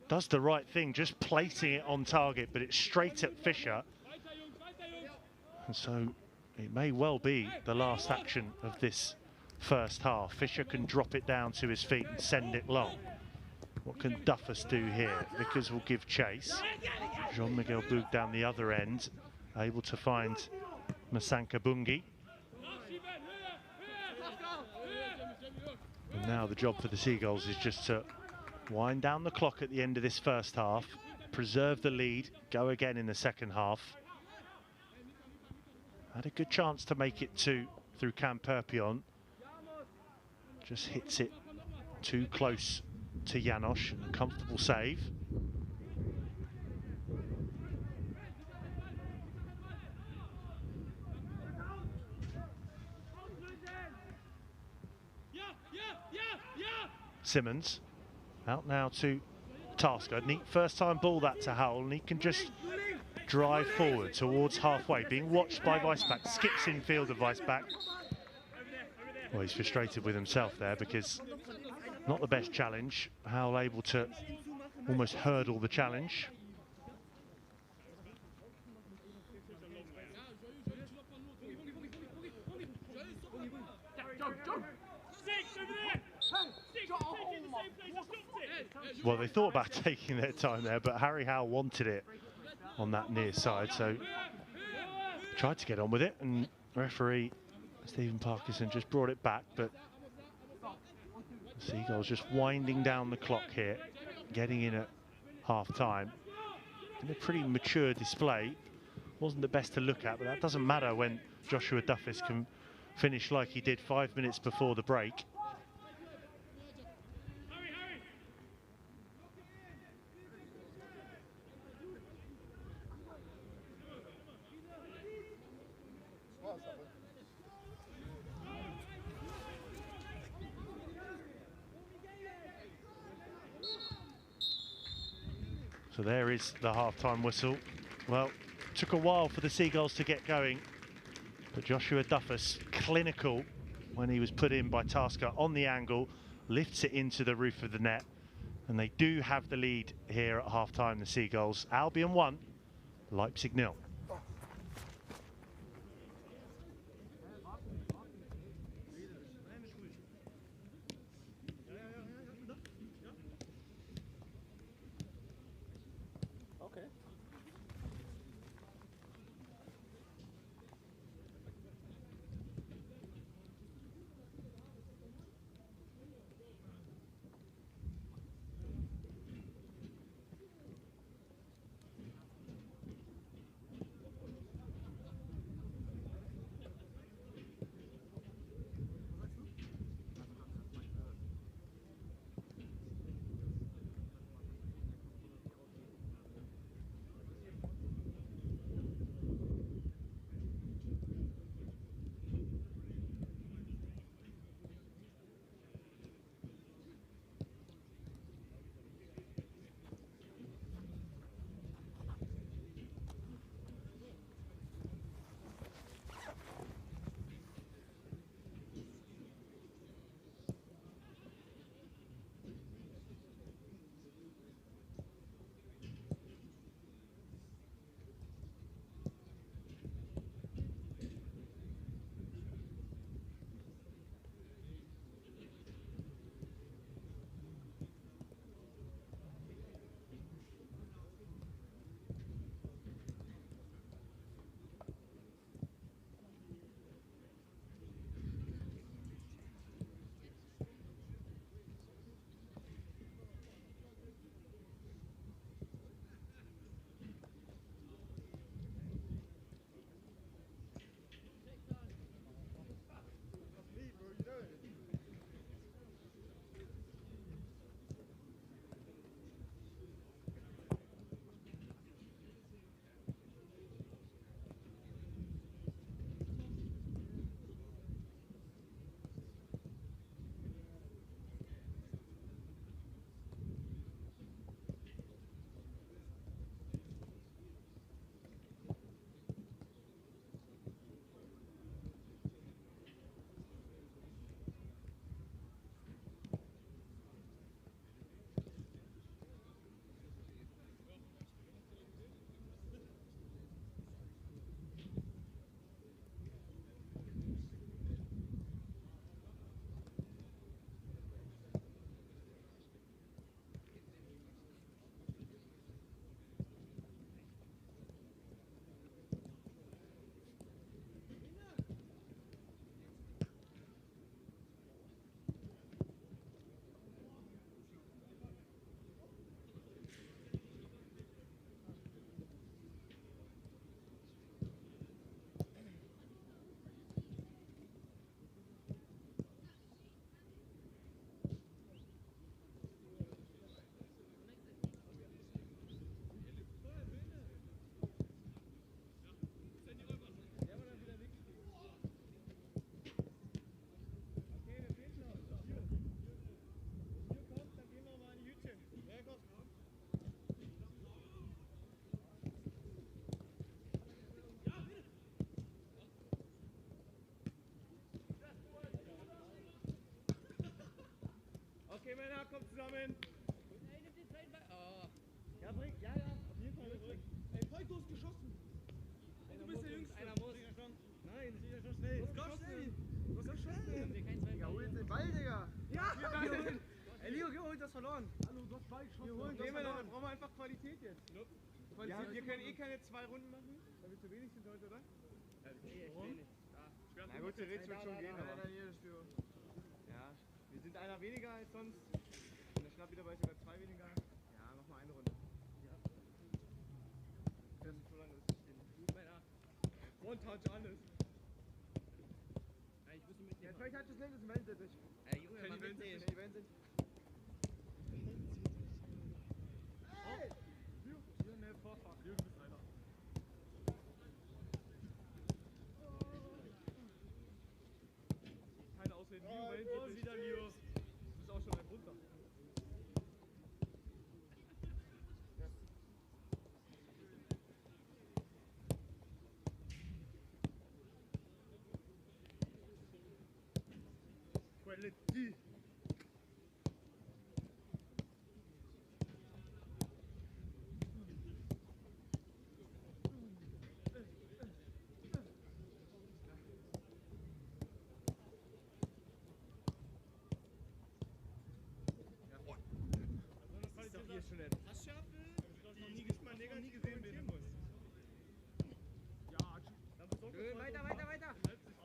Does the right thing, just placing it on target, but it's straight at Fisher. And so it may well be the last action of this first half. Fisher can drop it down to his feet and send it long. What can Duffus do here? Vickers will give chase. Jean-Miguel Bug down the other end, able to find Masanka Bungi. And now the job for the Seagulls is just to wind down the clock at the end of this first half, preserve the lead, go again in the second half. Had a good chance to make it through Cam Perpion. Just hits it too close to Janosch. A comfortable save. Simmons out now to Tasker. Neat first time ball that to Howell, and he can just drive forward towards halfway, being watched by Weissbach. Skips in field of Weissbach. Well, he's frustrated with himself there because not the best challenge. Howell able to almost hurdle the challenge. well, they thought about taking their time there, but Harry Howe wanted it on that near side, so tried to get on with it, and referee Stephen Parkinson just brought it back, but the Seagulls just winding down the clock here, getting in at half-time. In a pretty mature display. Wasn't the best to look at, but that doesn't matter when Joshua Duffus can finish like he did 5 minutes before the break. So there is the half-time whistle. Well, took a while for the Seagulls to get going, but Joshua Duffus, clinical when he was put in by Tasker on the angle, lifts it into the roof of the net, and they do have the lead here at half-time, the Seagulls. Albion 1, Leipzig 0. Okay, Männer, kommt zusammen. Oh. Ja, bring, ja, auf jeden Fall zurück. Ey, voll groß geschossen. Ey, du bist der Jüngste. Einer muss. Nein, das ist ja schon schnell. Los, komm schnell. Los, komm schnell. Digga, hol jetzt den Ball, Digga. Ja, Ey, Leo, hol das verloren. Hallo, Wir holen gehen wir dann brauchen wir einfach Qualität jetzt. Wir können eh keine 2 Runden machen, weil wir zu wenig sind heute, oder? Na gut, theoretisch wird schon gehen, aber... Ja, wir sind einer weniger als sonst. Und der Schnapp wieder bei sogar 2 weniger. Ja, mach mal eine Runde. Ja. Das ist so lange, das ist stehen. One-Touch, alles. Ja, ich wüsste mit dir. Ja, vielleicht hat das nicht, das ist ein Wellensittich. Ja, Junge, mal mitnehmen. Die Wellensittich. Hey! Hier, ne, Vorfahrt. Hier, du bist einer. Keine Ausreden. Leo, Wellensittich. Wieder Leo. Du bist auch schon ein runter. Quality. Das ist doch hier schon eine Passschärfe, die ich nicht mal negativ kommentieren muss. Ja, schön, weiter.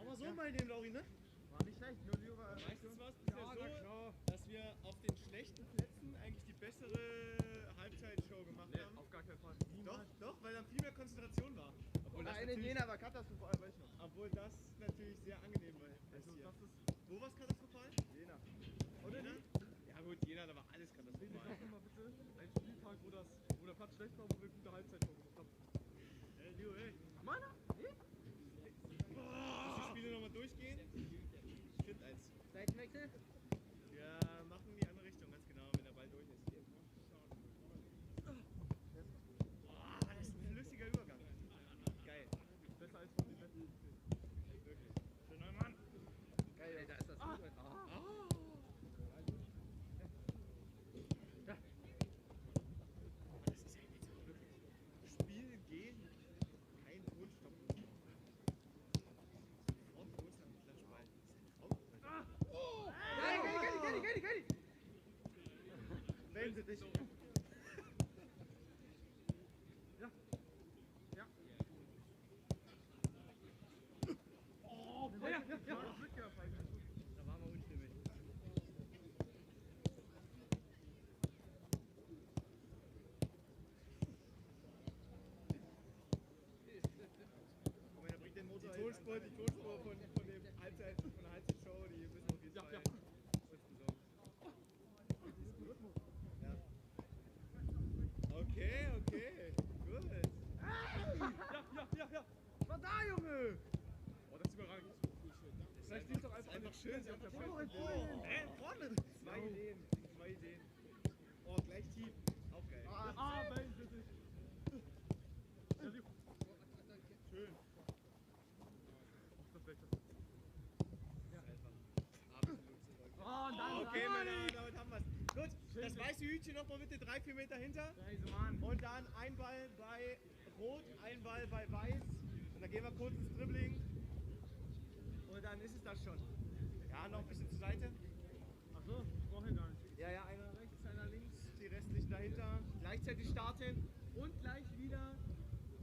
Aber so mal dem, Lauri, ne? War nicht schlecht, nur Leo war... Meistens war es bisher so, dass wir auf den schlechten Plätzen eigentlich die bessere Halbzeitshow gemacht haben. Auf gar keinen Fall. Doch, weil dann viel mehr Konzentration war. Obwohl das in Jena war katastrophal, weiß ich noch. Obwohl das natürlich sehr angenehm war. Also, das ist... Wo war es katastrophal? Jena. Oder Jena? Ja gut, Jena, da war alles katastrophal. Sag mal bitte, ein Spieltag, wo der Platz schlecht war, wo wir gute Halbzeitshow gemacht haben. Hey, Leo, hey. Meiner? Die Spiele nochmal durchgehen? Ich finde eins. Seitenwechsel? Wir machen die andere Richtung, ganz genau, wenn der Ball durch ist. Boah, das ist ein flüssiger Übergang. Geil. Besser als von den letzten. Wirklich. Schöner Mann. Geil, ey, da ist das gut. Das ist ja jetzt wirklich. Spielen, gehen, kein Grundstopp. Geh! Wenden Sie dich. Ja. Oh, ja. Da waren wir unstimmig. Die Tonspur von der Halbzeitshow, die müssen wir auf jeden Fall. Okay, gut. Ja. Was da, Junge? Oh, das ist überragend. Vielleicht liegt doch einfach schön. Vorne. Zwei Ideen. Oh, gleich tief. Auch geil. Schön. Okay, Männer, damit haben wir's. Gut, das weiße Hütchen noch mal bitte 3-4 Meter hinter. Und dann ein Ball bei Rot, ein Ball bei Weiß. Und dann gehen wir kurz ins Dribbling. Und dann ist es das schon. Ja, noch ein bisschen zur Seite. Achso, ich brauche gar nicht. Ja, einer rechts, einer links, die restlichen dahinter. Gleichzeitig starten und gleich wieder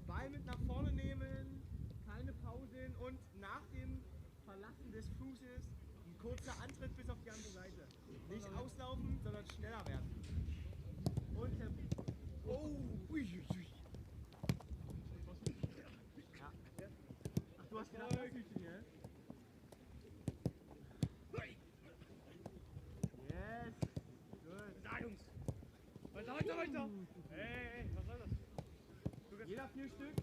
Ball mit nach vorne nehmen. Keine Pausen und nach dem Verlassen des Fußes ein kurzer Antritt bis auf die andere Seite. Nicht auslaufen, sondern schneller werden. Und Tempo. Oh, ui. Ja. Ach, du hast gedacht, das Hütchen hier? Yes. Gut. Da, Jungs. Weiter. Hey, was soll das? Jeder 4 Stück.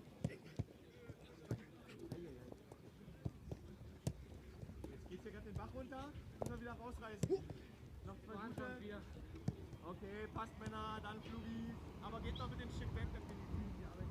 Jetzt geht's hier gerade den Bach runter. Müssen wir wieder rausreißen. Noch 2 gute. Okay, passt Männer, dann Flugi. Aber geht noch mit dem Stück weg, dann bin ich die Arbeit.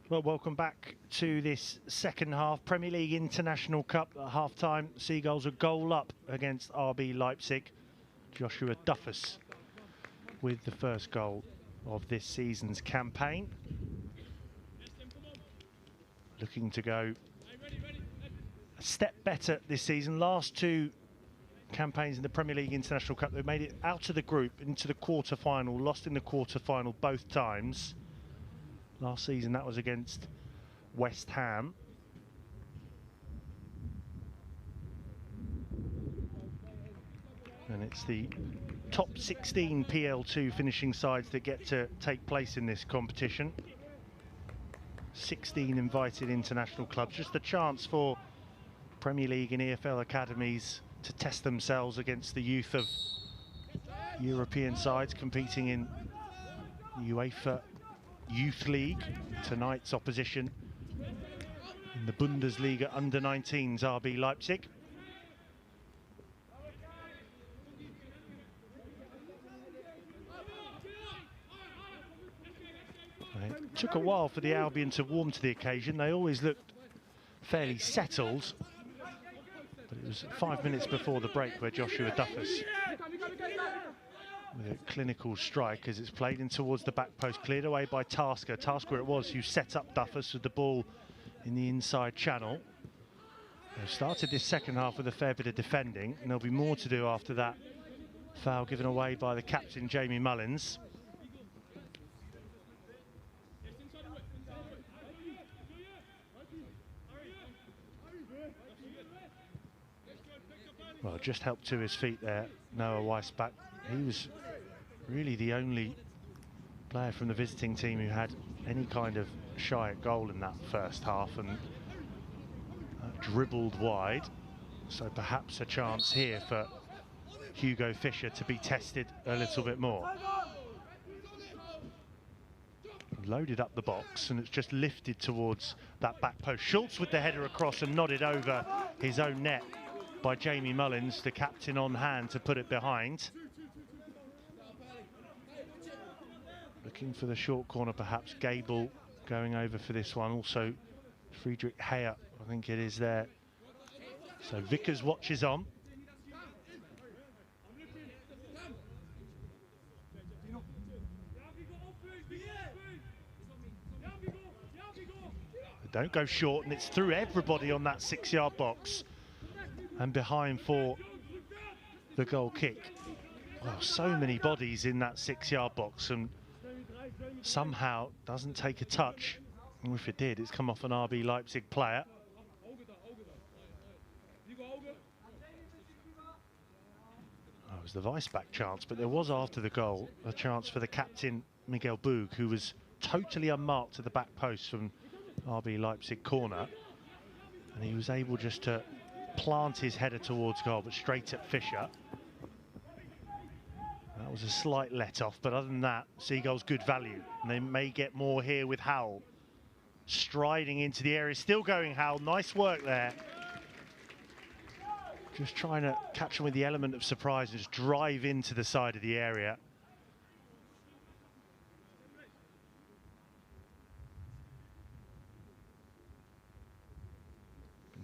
Well, welcome back to this second half. Premier League International Cup at half-time. Seagulls a goal up against RB Leipzig. Joshua Duffus with the first goal of this season's campaign. Looking to go a step better this season. Last two campaigns in the Premier League International Cup, they made it out of the group into the quarter-final, lost in the quarter-final both times. Last season that was against West Ham. And it's the top 16 PL2 finishing sides that get to take place in this competition. 16 invited international clubs, just a chance for Premier League and EFL academies to test themselves against the youth of European sides competing in UEFA Youth League. Tonight's opposition in the Bundesliga under-19s, RB Leipzig. It took a while for the Albion to warm to the occasion. They always looked fairly settled. But it was 5 minutes before the break where Joshua Duffus, with a clinical strike as it's played in towards the back post, cleared away by Tasker. Tasker it was who set up Duffus with the ball in the inside channel. They've started this second half with a fair bit of defending, and there'll be more to do after that foul given away by the captain, Jamie Mullins. Well, just helped to his feet there, Noah Weissbach. He was really the only player from the visiting team who had any kind of shy at goal in that first half, and dribbled wide. So perhaps a chance here for Hugo Fischer to be tested a little bit more. Loaded up the box, and it's just lifted towards that back post. Schultz with the header across and nodded over his own net by Jamie Mullins, the captain on hand to put it behind. Looking for the short corner, perhaps Gable going over for this one. Also Friedrich Heyer, I think it is there. So Vickers watches on. Don't go short, and it's through everybody on that 6-yard box and behind for the goal kick. Well, so many bodies in that 6-yard box, and somehow doesn't take a touch. And if it did, it's come off an RB Leipzig player. That was the Weissbach chance, but there was after the goal a chance for the captain, Miguel Boog, who was totally unmarked to the back post from RB Leipzig corner. And he was able just to plant his header towards goal, but straight at Fischer. That was a slight let-off, but other than that, Seagulls good value. And they may get more here with Howell. Striding into the area, still going Howell, nice work there. Just trying to catch him with the element of surprise and just drive into the side of the area.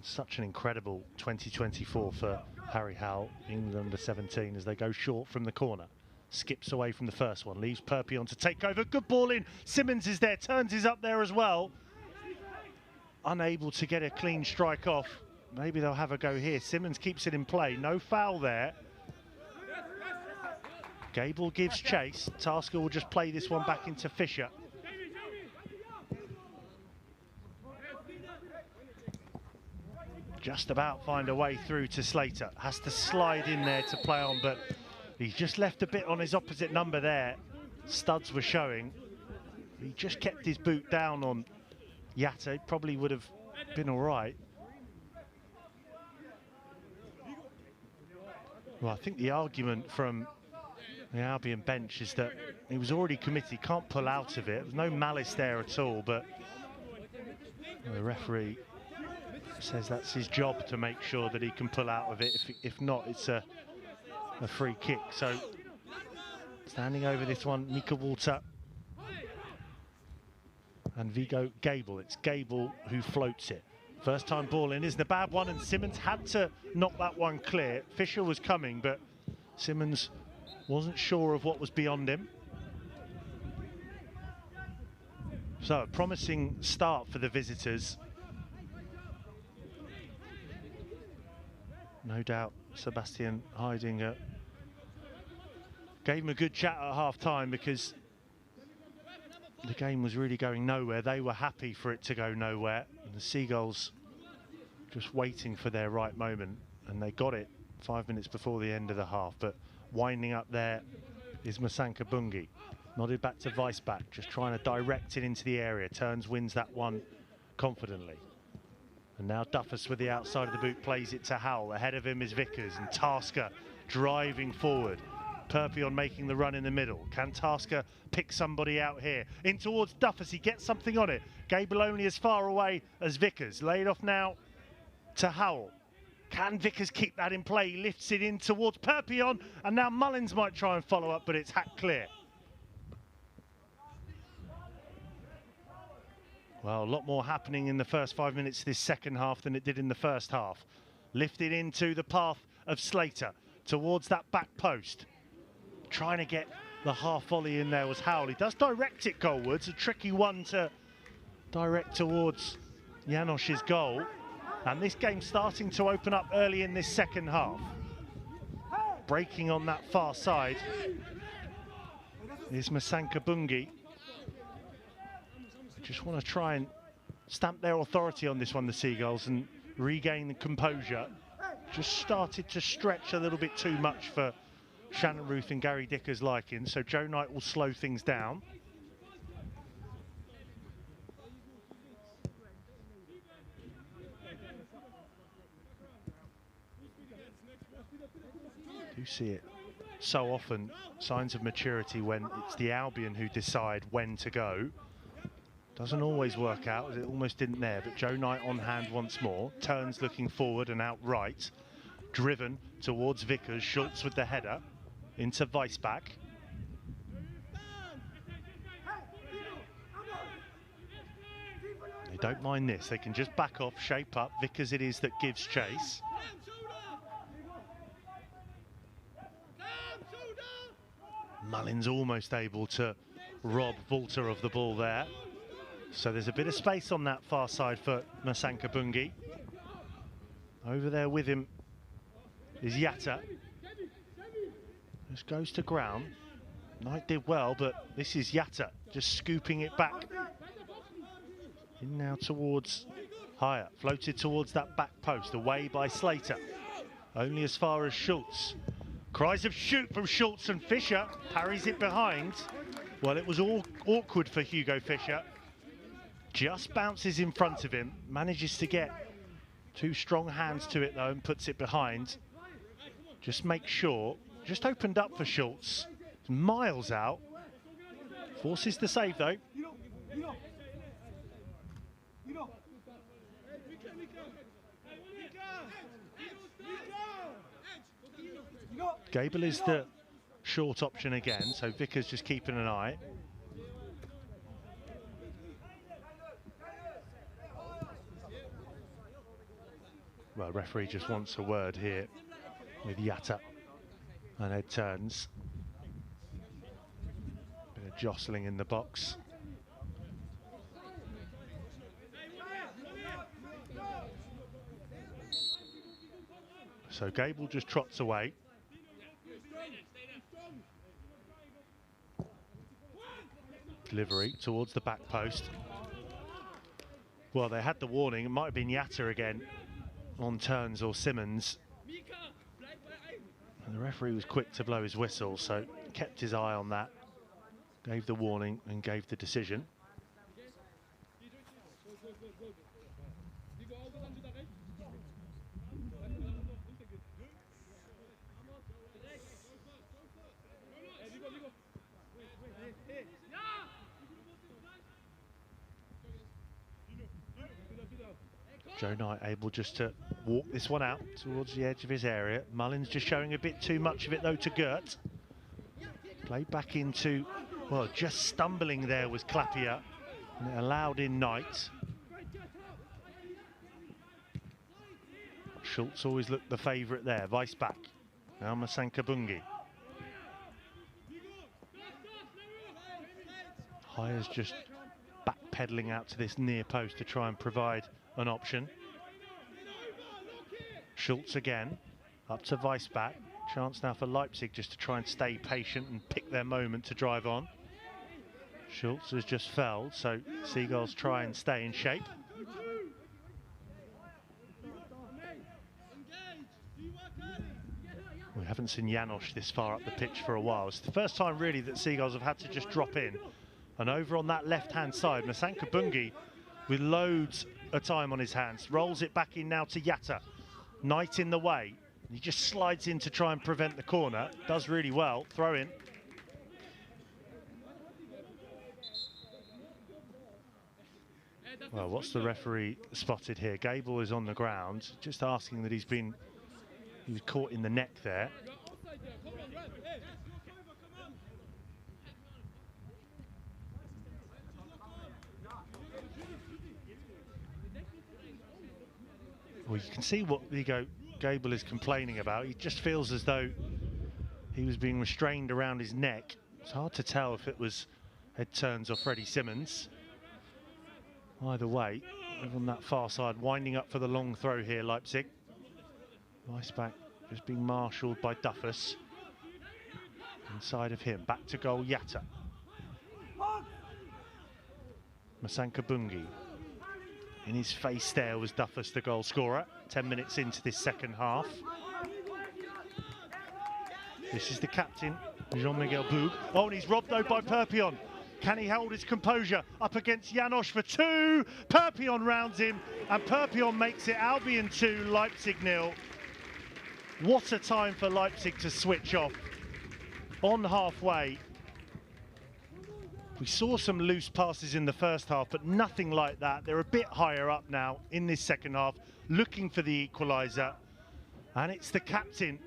Such an incredible 2024 for Harry Howell, England under 17, as they go short from the corner. Skips away from the first one, leaves Perpion to take over. Good ball in. Simmons is there, turns his up there as well. Unable to get a clean strike off. Maybe they'll have a go here. Simmons keeps it in play. No foul there. Gable gives chase. Tasker will just play this one back into Fischer. Just about find a way through to Slater. Has to slide in there to play on, but he's just left a bit on his opposite number there. Studs were showing. He just kept his boot down on Yatta. Probably would have been all right. Well, I think the argument from the Albion bench is that he was already committed, can't pull out of it. There's no malice there at all, but the referee says that's his job to make sure that he can pull out of it. If not, it's a free kick. So standing over this one, Mika Walter. and Vigo Gable. It's Gable who floats it. First time ball in isn't a bad one, and Simmons had to knock that one clear. Fisher was coming, but Simmons wasn't sure of what was beyond him. So a promising start for the visitors. No doubt Sebastian Heidinger gave him a good chat at half-time, because the game was really going nowhere. They were happy for it to go nowhere. And the Seagulls just waiting for their right moment, and they got it 5 minutes before the end of the half. But winding up there is Masanka Bungi. Nodded back to Weissbach, just trying to direct it into the area. Turns, wins that one confidently. And now Duffus with the outside of the boot plays it to Howell. Ahead of him is Vickers, and Tasker driving forward. Perpion making the run in the middle. Can Tasker pick somebody out here? In towards Duffus, he gets something on it. Gable only as far away as Vickers. Laid off now to Howell. Can Vickers keep that in play? He lifts it in towards Perpion, and now Mullins might try and follow up, but it's hacked clear. Well, a lot more happening in the first 5 minutes of this second half than it did in the first half. Lifted into the path of Slater towards that back post. Trying to get the half volley in there was Howell. He does direct it goalwards, a tricky one to direct towards Janosch's goal. And this game starting to open up early in this second half. Breaking on that far side is Masanka Bungi. Just want to try and stamp their authority on this one, the Seagulls, and regain the composure. Just started to stretch a little bit too much for Shannon Ruth and Gary Dicker's liking, so Joe Knight will slow things down. You see it so often, signs of maturity, when it's the Albion who decide when to go. Doesn't always work out, as it almost didn't there, but Joe Knight on hand once more. Turns looking forward and out right. Driven towards Vickers. Schultz with the header into Weissbach. They don't mind this. They can just back off, shape up. Vickers it is that gives chase. Mullins almost able to rob Volter of the ball there. So there's a bit of space on that far side for Masanka Bungi. Over there with him is Yatta. Just goes to ground. Knight did well, but this is Yatta just scooping it back. In now towards Hyatt. Floated towards that back post. Away by Slater. Only as far as Schultz. Cries of shoot from Schultz, and Fisher parries it behind. Well, it was all awkward for Hugo Fisher. Just bounces in front of him, manages to get two strong hands to it though, and puts it behind. Just make sure, just opened up for Schultz, miles out. Forces the save though. Gable is the short option again, so Vickers just keeping an eye. Well, referee just wants a word here with Yatta, and Ed turns. Bit of jostling in the box. So Gable just trots away. Delivery towards the back post. Well, they had the warning. It might have been Yatta again on turns, or Simmons. And the referee was quick to blow his whistle, so kept his eye on that. Gave the warning and gave the decision. Joe Knight able just to walk this one out towards the edge of his area. Mullins just showing a bit too much of it though to Gert. Played back into, well, just stumbling there was Clapier. And it allowed in Knight. Schultz always looked the favourite there. Weiss back. Now Masanka Bungi. Hires just backpedaling out to this near post to try and provide an option. Schultz again, up to Weiss back. Chance now for Leipzig just to try and stay patient and pick their moment to drive on. Schultz has just felled, so Seagulls try and stay in shape. We haven't seen Janosch this far up the pitch for a while. It's the first time really that Seagulls have had to just drop in. And over on that left-hand side, Masanka Bungi, with loads of time on his hands, rolls it back in now to Yatta. Knight in the way. He just slides in to try and prevent the corner. Does really well. Throw in. Well, what's the referee spotted here? Gable is on the ground, just asking that he was caught in the neck there. Well, you can see what Gable is complaining about. He just feels as though he was being restrained around his neck. It's hard to tell if it was head turns or Freddie Simmons. Either way, over on that far side, winding up for the long throw here, Leipzig. Nice back, just being marshalled by Duffus. Inside of him, back to goal, Yatta. Masanka Bungi. In his face there was Duffus, the goal scorer. 10 minutes into this second half. This is the captain, Jean-Miguel Boug. Oh, and he's robbed though by Perpion. Can he hold his composure up against Janosch for two? Perpion rounds him, and Perpion makes it Albion 2, Leipzig 0. What a time for Leipzig to switch off. On halfway, we saw some loose passes in the first half, but nothing like that. They're a bit higher up now in this second half, looking for the equaliser. And it's the captain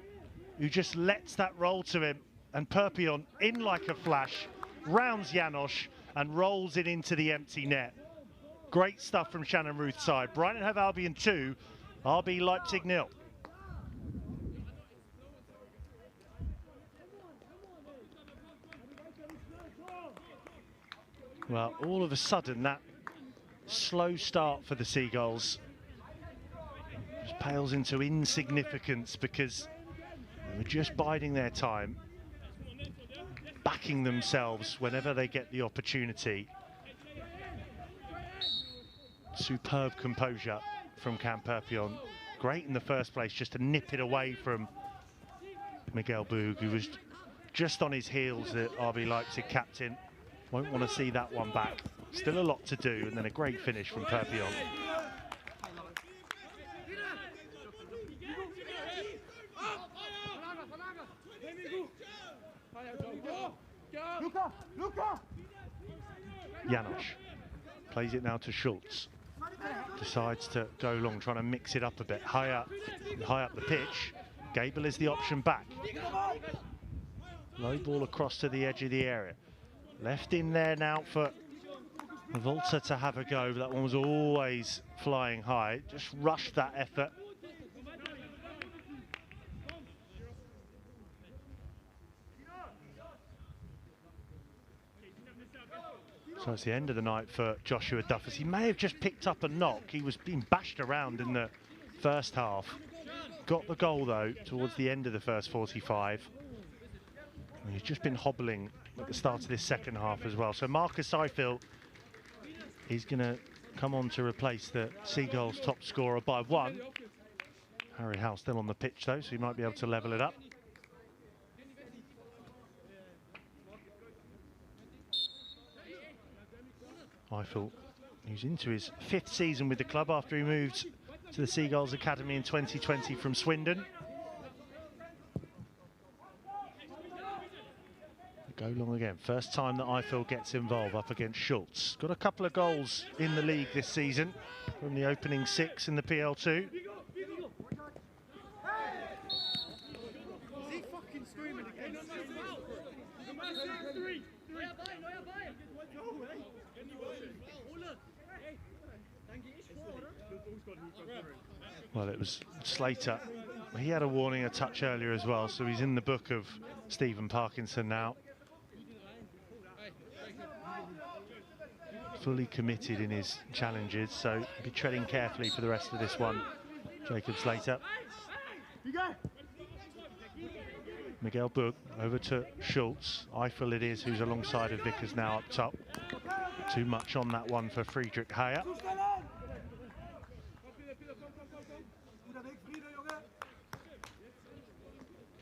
who just lets that roll to him, and Perpion, in like a flash, rounds Janosch and rolls it into the empty net. Great stuff from Shannon Ruth's side. Brighton have Albion 2, RB Leipzig 0. Well, all of a sudden, that slow start for the Seagulls just pales into insignificance because they were just biding their time, backing themselves whenever they get the opportunity. Superb composure from Cam Perpion. Great in the first place just to nip it away from Miguel Boug, who was just on his heels, the RB Leipzig captain. Won't want to see that one back. Still a lot to do, and then a great finish from Perpion. Janosch plays it now to Schultz. Decides to go long, trying to mix it up a bit. High up the pitch. Gable is the option back. Low ball across to the edge of the area. Left in there now for Volta to have a go. That one was always flying high. Just rushed that effort. So it's the end of the night for Joshua Duffus. He may have just picked up a knock. He was being bashed around in the first half. Got the goal though towards the end of the first 45. And he's just been hobbling at the start of this second half as well. So Marcus Seifel is going to come on to replace the Seagulls top scorer by 1. Harry Howe still on the pitch though, so he might be able to level it up. Seifel, who's into his 5th season with the club after he moved to the Seagulls Academy in 2020 from Swindon. Go long again. First time that Seifel gets involved up against Schultz. Got a couple of goals in the league this season from the opening 6 in the PL2. Well, it was Slater. He had a warning, a touch earlier as well, so he's in the book of Stephen Parkinson now. Fully committed in his challenges, so be treading carefully for the rest of this one. Jacob Slater. Miguel Bug over to Schultz. Eiffel it is who's alongside of Vickers now up top. Too much on that one for Friedrich Heyer.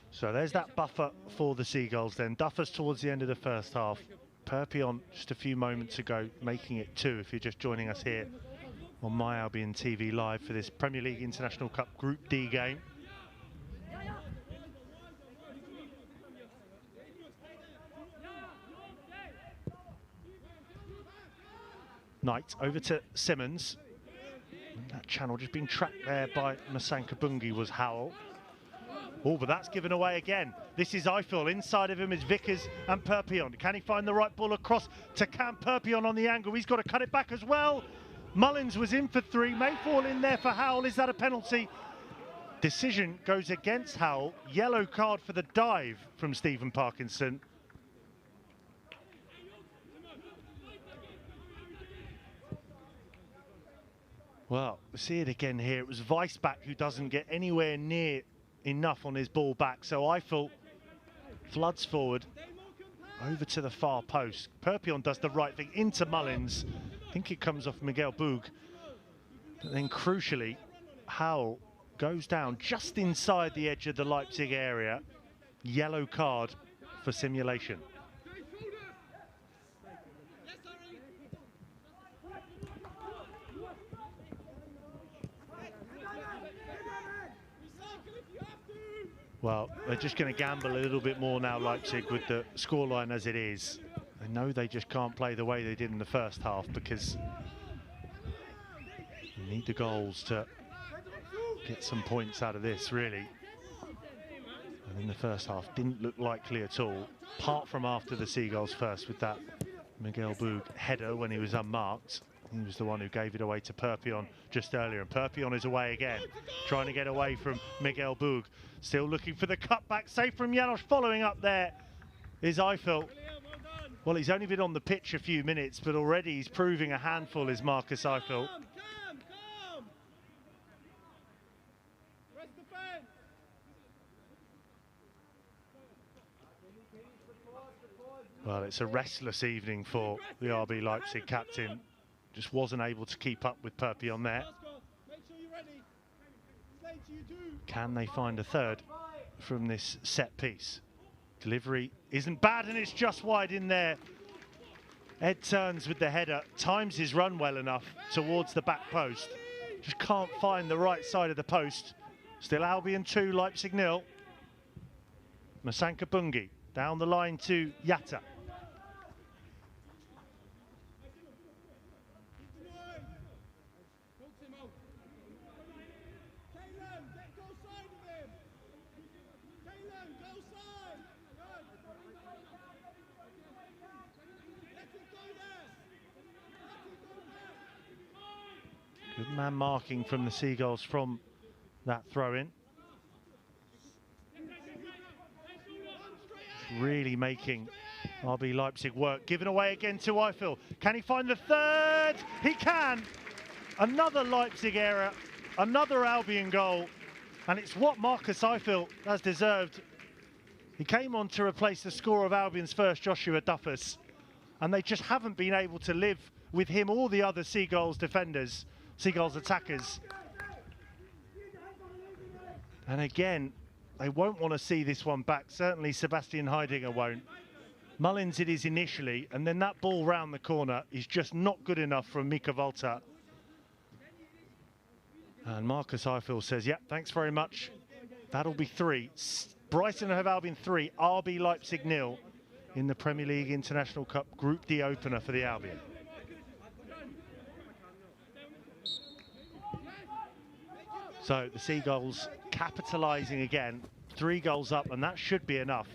So there's that buffer for the Seagulls then. Duffers towards the end of the first half. Perpion just a few moments ago, making it 2 if you're just joining us here on My Albion TV Live for this Premier League International Cup Group D game. Knight over to Simmons. That channel just being tracked there by Masanka Bungi was Howell. Oh, but that's given away again. This is Eiffel. Inside of him is Vickers and Perpion. Can he find the right ball across to Cam Perpion on the angle? He's got to cut it back as well. Mullins was in for 3. May fall in there for Howell. Is that a penalty? Decision goes against Howell. Yellow card for the dive from Stephen Parkinson. Well, we see it again here. It was Weissbach who doesn't get anywhere near enough on his ball back. So Eiffel floods forward over to the far post. Perpion does the right thing into Mullins. I think it comes off Miguel Bug. But then crucially, Howell goes down just inside the edge of the Leipzig area. Yellow card for simulation. Well, they're just going to gamble a little bit more now, Leipzig, with the scoreline as it is. They know they just can't play the way they did in the first half because you need the goals to get some points out of this, really. And in the first half, didn't look likely at all, apart from after the Seagulls first with that Miguel Bug header when he was unmarked. He was the one who gave it away to Perpion just earlier, and Perpion is away again, trying to get away from Miguel Bug. Still looking for the cutback, save from Janos. Following up there is Eiffel. Well, he's only been on the pitch a few minutes, but already he's proving a handful, is Marcus Eiffel. Well, it's a restless evening for the RB Leipzig captain. Just wasn't able to keep up with Perpion there. Can they find a third from this set piece? Delivery isn't bad, and it's just wide in there. Ed turns with the header, times his run well enough towards the back post. Just can't find the right side of the post. Still Albion 2, Leipzig 0. Masanka Bungi down the line to Yatta. Good man marking from the Seagulls from that throw-in. Really making RB Leipzig work. Given away again to Eiffel. Can he find the third? He can! Another Leipzig error, another Albion goal, and it's what Marcus Eiffel has deserved. He came on to replace the scorer of Albion's first, Joshua Duffus, and they just haven't been able to live with him or the other Seagulls defenders. Seagulls attackers. And again, they won't want to see this one back. Certainly Sebastian Heidinger won't. Mullins it is initially, and then that ball round the corner is just not good enough from Mika Walter. And Marcus Eiffel says, yep, thanks very much. That'll be 3. Brighton have Albion 3, RB Leipzig 0 in the Premier League International Cup Group D opener for the Albion. So the Seagulls capitalising again, 3 goals up, and that should be enough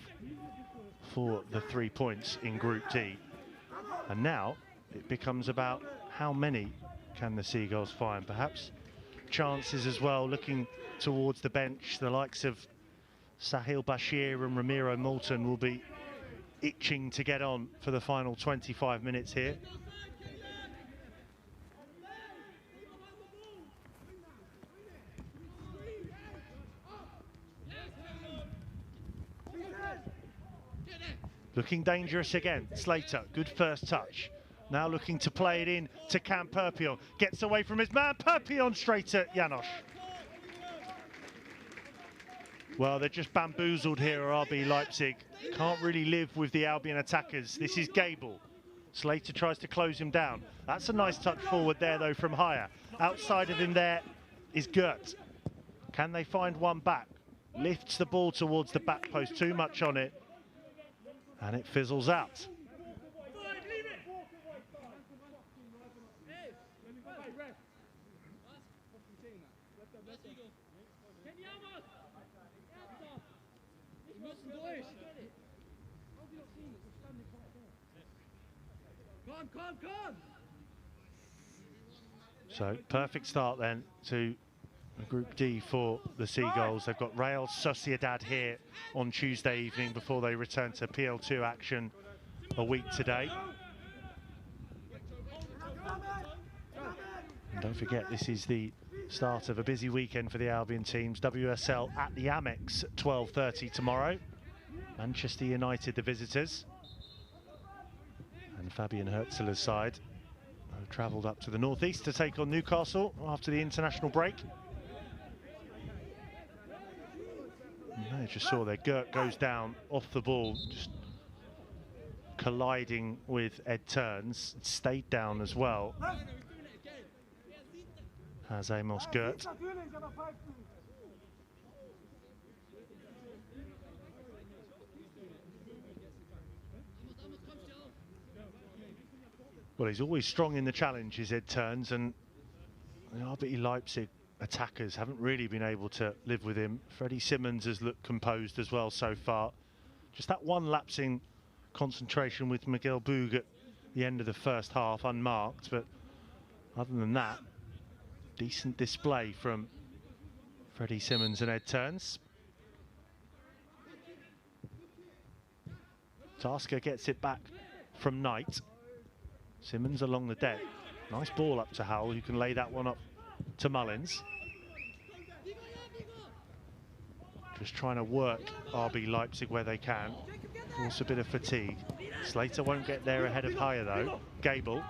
for the 3 points in Group D. And now it becomes about how many can the Seagulls find. Perhaps chances as well, looking towards the bench. The likes of Sahil Bashir and Ramiro Moulton will be itching to get on for the final 25 minutes here. Looking dangerous again, Slater, good first touch. Now looking to play it in to Cam Perpion. Gets away from his man, Perpion straight at Janosch. Well, they're just bamboozled here, RB Leipzig. Can't really live with the Albion attackers. This is Gable. Slater tries to close him down. That's a nice touch forward there, though, from Haya. Outside of him there is Gert. Can they find one back? Lifts the ball towards the back post, too much on it. And it fizzles out. So perfect start then to Group D for the Seagulls. They've got Real Sociedad here on Tuesday evening before they return to PL2 action a week today. And don't forget, this is the start of a busy weekend for the Albion teams. WSL at the Amex, 12:30 tomorrow. Manchester United, the visitors. And Fabian Herzler's side have travelled up to the northeast to take on Newcastle after the international break. And they just saw their Gert goes down off the ball, just colliding with Ed Turns. It stayed down as well as Amos Gert. Well, he's always strong in the challenges, Ed Turns, and the RB Leipzig attackers haven't really been able to live with him. Freddie Simmons has looked composed as well so far. Just that one lapsing concentration with Miguel Boog at the end of the first half, unmarked, but other than that, decent display from Freddie Simmons and Ed Turns. Tasker gets it back from Knight. Simmons along the deck. Nice ball up to Howell, who can lay that one up to Mullins. Just trying to work RB Leipzig where they can. Also a bit of fatigue. Slater won't get there ahead of Haya though. Gable.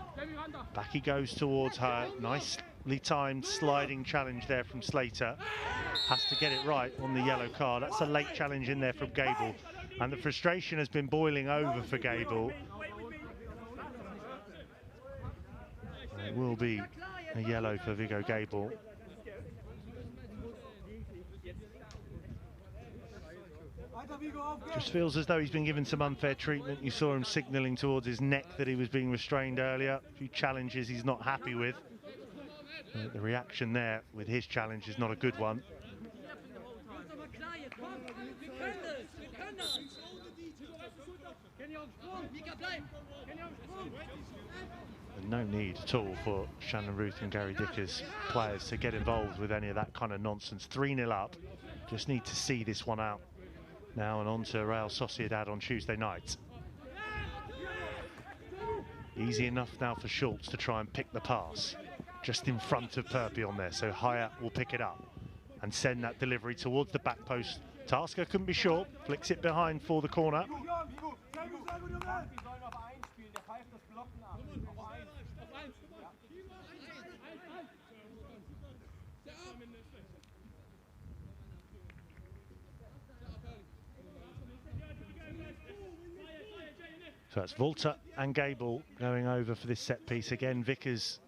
Back he goes towards her. Nicely timed sliding challenge there from Slater. Has to get it right on the yellow card. That's a late challenge in there from Gable. And the frustration has been boiling over for Gable. It will be a yellow for Viggo Gable. Just feels as though he's been given some unfair treatment. You saw him signalling towards his neck that he was being restrained earlier. A few challenges he's not happy with. The reaction there with his challenge is not a good one. And no need at all for Shannon Ruth and Gary Dickers players to get involved with any of that kind of nonsense. 3-0 up. Just need to see this one out now and on to Real Sociedad on Tuesday night. Easy enough now for Schultz to try and pick the pass just in front of Perpion there, so Haya will pick it up and send that delivery towards the back post. Tasker couldn't be short, flicks it behind for the corner. So that's Volta and Gable going over for this set piece. Again, Vickers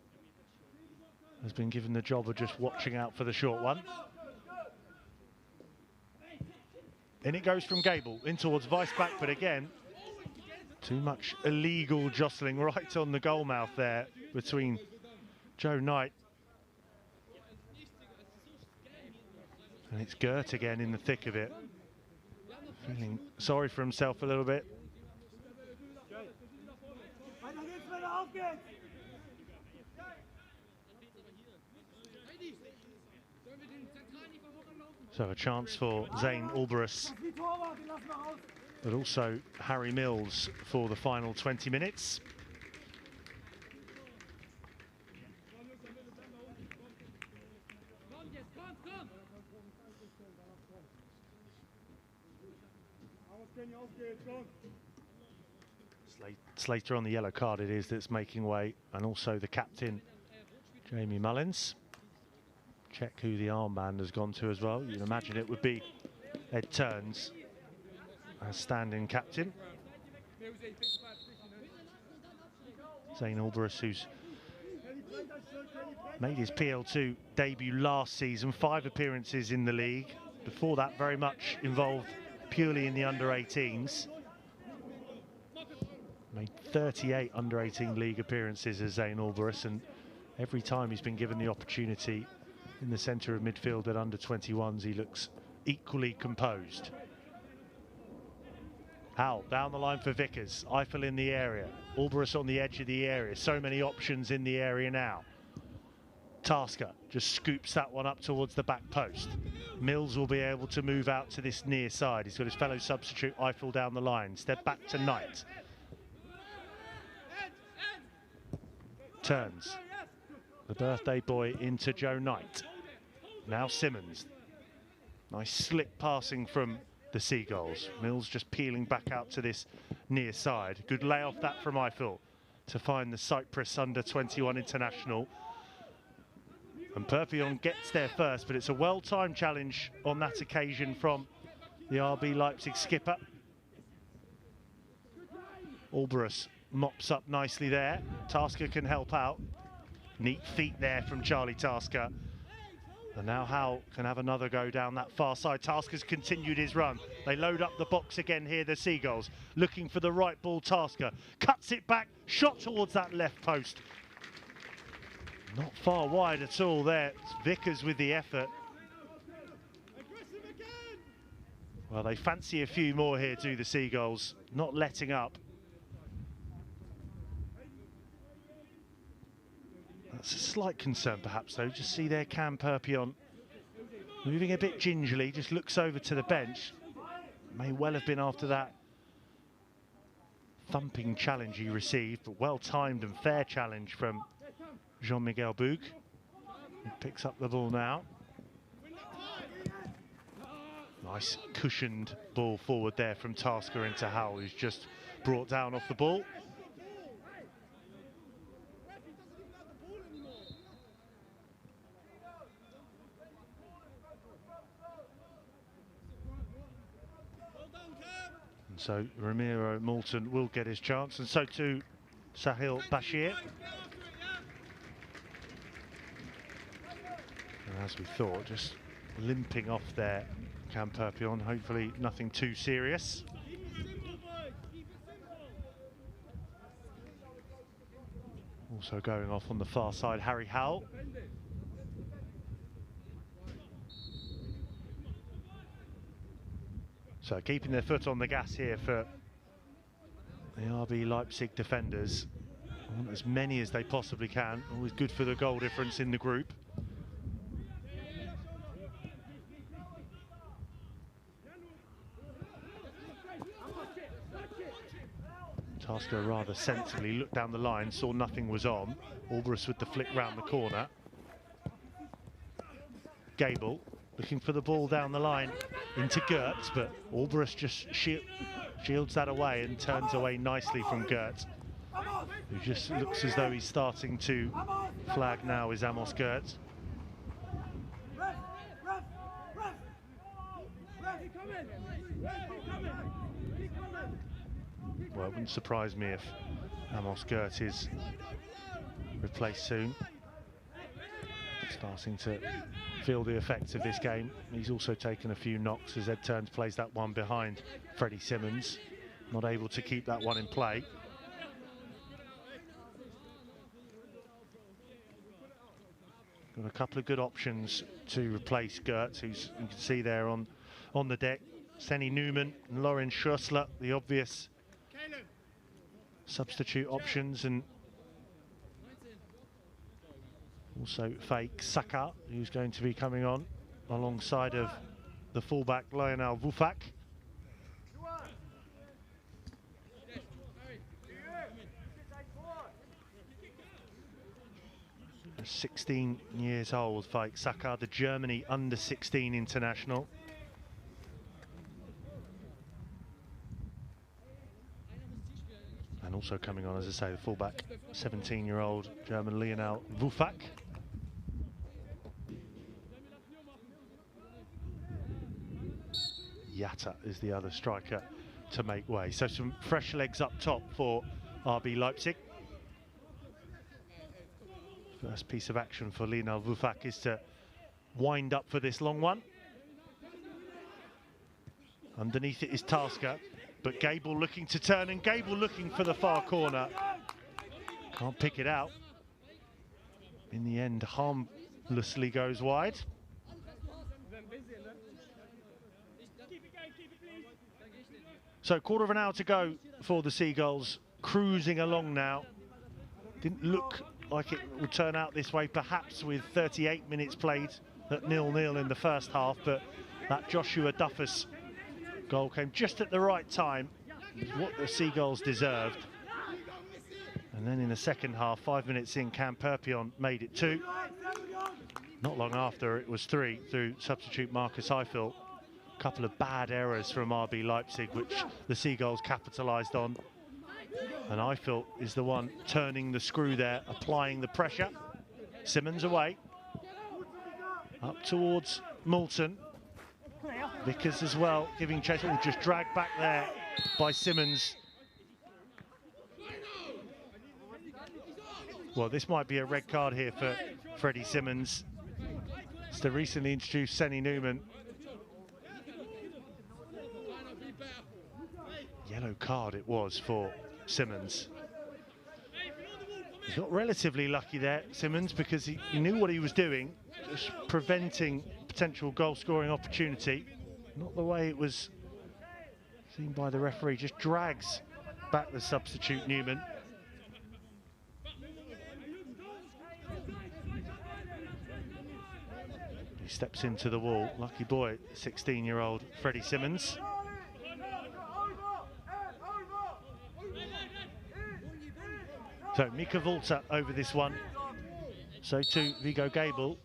has been given the job of just watching out for the short one. In it goes from Gable, in towards Weissbach, but again, too much illegal jostling right on the goal mouth there between Joe Knight. And it's Gert again in the thick of it. Feeling sorry for himself a little bit. So a chance for Zane Albarus, but also Harry Mills for the final 20 minutes. Slater on the yellow card it is that's making way, and also the captain, Jamie Mullins. Check who the armband has gone to as well. You'd imagine it would be Ed Turns as standing captain. Zane Albarus, who's made his PL2 debut last season, 5 appearances in the league. Before that, very much involved purely in the under-18s. Made 38 under-18 league appearances as Zane Albarus, and every time he's been given the opportunity in the centre of midfield at under-21s, he looks equally composed. Howell down the line for Vickers, Eiffel in the area, Albarus on the edge of the area, so many options in the area now. Tasker just scoops that one up towards the back post. Mills will be able to move out to this near side. He's got his fellow substitute Eiffel down the line. Step back to Knight. Turns. The birthday boy into Joe Knight. Now Simmons. Nice slip passing from the Seagulls. Mills just peeling back out to this near side. Good lay off that from Eiffel to find the Cyprus under-21 international. And Perpion gets there first, but it's a well-timed challenge on that occasion from the RB Leipzig skipper. Albarus mops up nicely there. Tasker can help out. Neat feet there from Charlie Tasker. And now Howell can have another go down that far side. Tasker's continued his run. They load up the box again here, the Seagulls. Looking for the right ball, Tasker. Cuts it back, shot towards that left post. Not far wide at all there. It's Vickers with the effort. Well, they fancy a few more here, do the Seagulls. Not letting up. That's a slight concern perhaps though. Just see there Cam Perpion moving a bit gingerly, just looks over to the bench. May well have been after that thumping challenge he received, but well-timed and fair challenge from Jean-Miguel Boug. He picks up the ball now. Nice cushioned ball forward there from Tasker into Howell, who's just brought down off the ball. And so Ramiro Moulton will get his chance, and so too Sahil Bashir. And as we thought, just limping off there, Cam Perpion. Hopefully nothing too serious. Also going off on the far side, Harry Howell. So keeping their foot on the gas here for the RB Leipzig defenders. I want as many as they possibly can. Always good for the goal difference in the group. Tasker rather sensibly looked down the line, saw nothing was on. Albarus with the flick round the corner. Gable looking for the ball down the line into Gertz, but Albarus just shields that away and turns away nicely from Gertz, who just looks as though he's starting to flag now, is Amos Gertz. Well, it wouldn't surprise me if Amos Gertz is replaced soon. Starting to feel the effects of this game. He's also taken a few knocks as Ed Turns plays that one behind Freddie Simmons. Not able to keep that one in play. Got a couple of good options to replace Gertz, who's, you can see there on the deck. Senny Newman and Lauren Schussler, the obvious substitute options, and also fake Saka, who's going to be coming on alongside of the fullback Lionel Wufak. He's 16 years old, Faik Saka, the Germany under-16 international. And also coming on, as I say, the fullback, 17-year-old German Lionel Wufak. Yatta is the other striker to make way. So some fresh legs up top for RB Leipzig. First piece of action for Lionel Wufak is to wind up for this long one. Underneath it is Tasker, but Gable looking to turn, and Gable looking for the far corner. Can't pick it out. In the end, harmlessly goes wide. So quarter of an hour to go for the Seagulls, cruising along now. Didn't look like it would turn out this way, perhaps with 38 minutes played at 0-0 in the first half, but that Joshua Duffus goal came just at the right time. It was what the Seagulls deserved. And then in the second half, 5 minutes in, Cam Perpion made it 2. Not long after, it was 3 through substitute Marcus Eiffel. A couple of bad errors from RB Leipzig, which the Seagulls capitalised on. And Eiffel is the one turning the screw there, applying the pressure. Simmons away. Up towards Moulton. Vickers as well, giving chase. Oh, just dragged back there by Simmons. Well, this might be a red card here for Freddie Simmons. It's the recently introduced Senny Newman. Yellow card it was for Simmons. He got relatively lucky there, Simmons, because he knew what he was doing, just preventing potential goal-scoring opportunity. Not the way it was seen by the referee. Just drags back the substitute Newman. He steps into the wall. Lucky boy, 16-year-old Freddie Simmons. So Mika Volta over this one. So too Vigo Gable.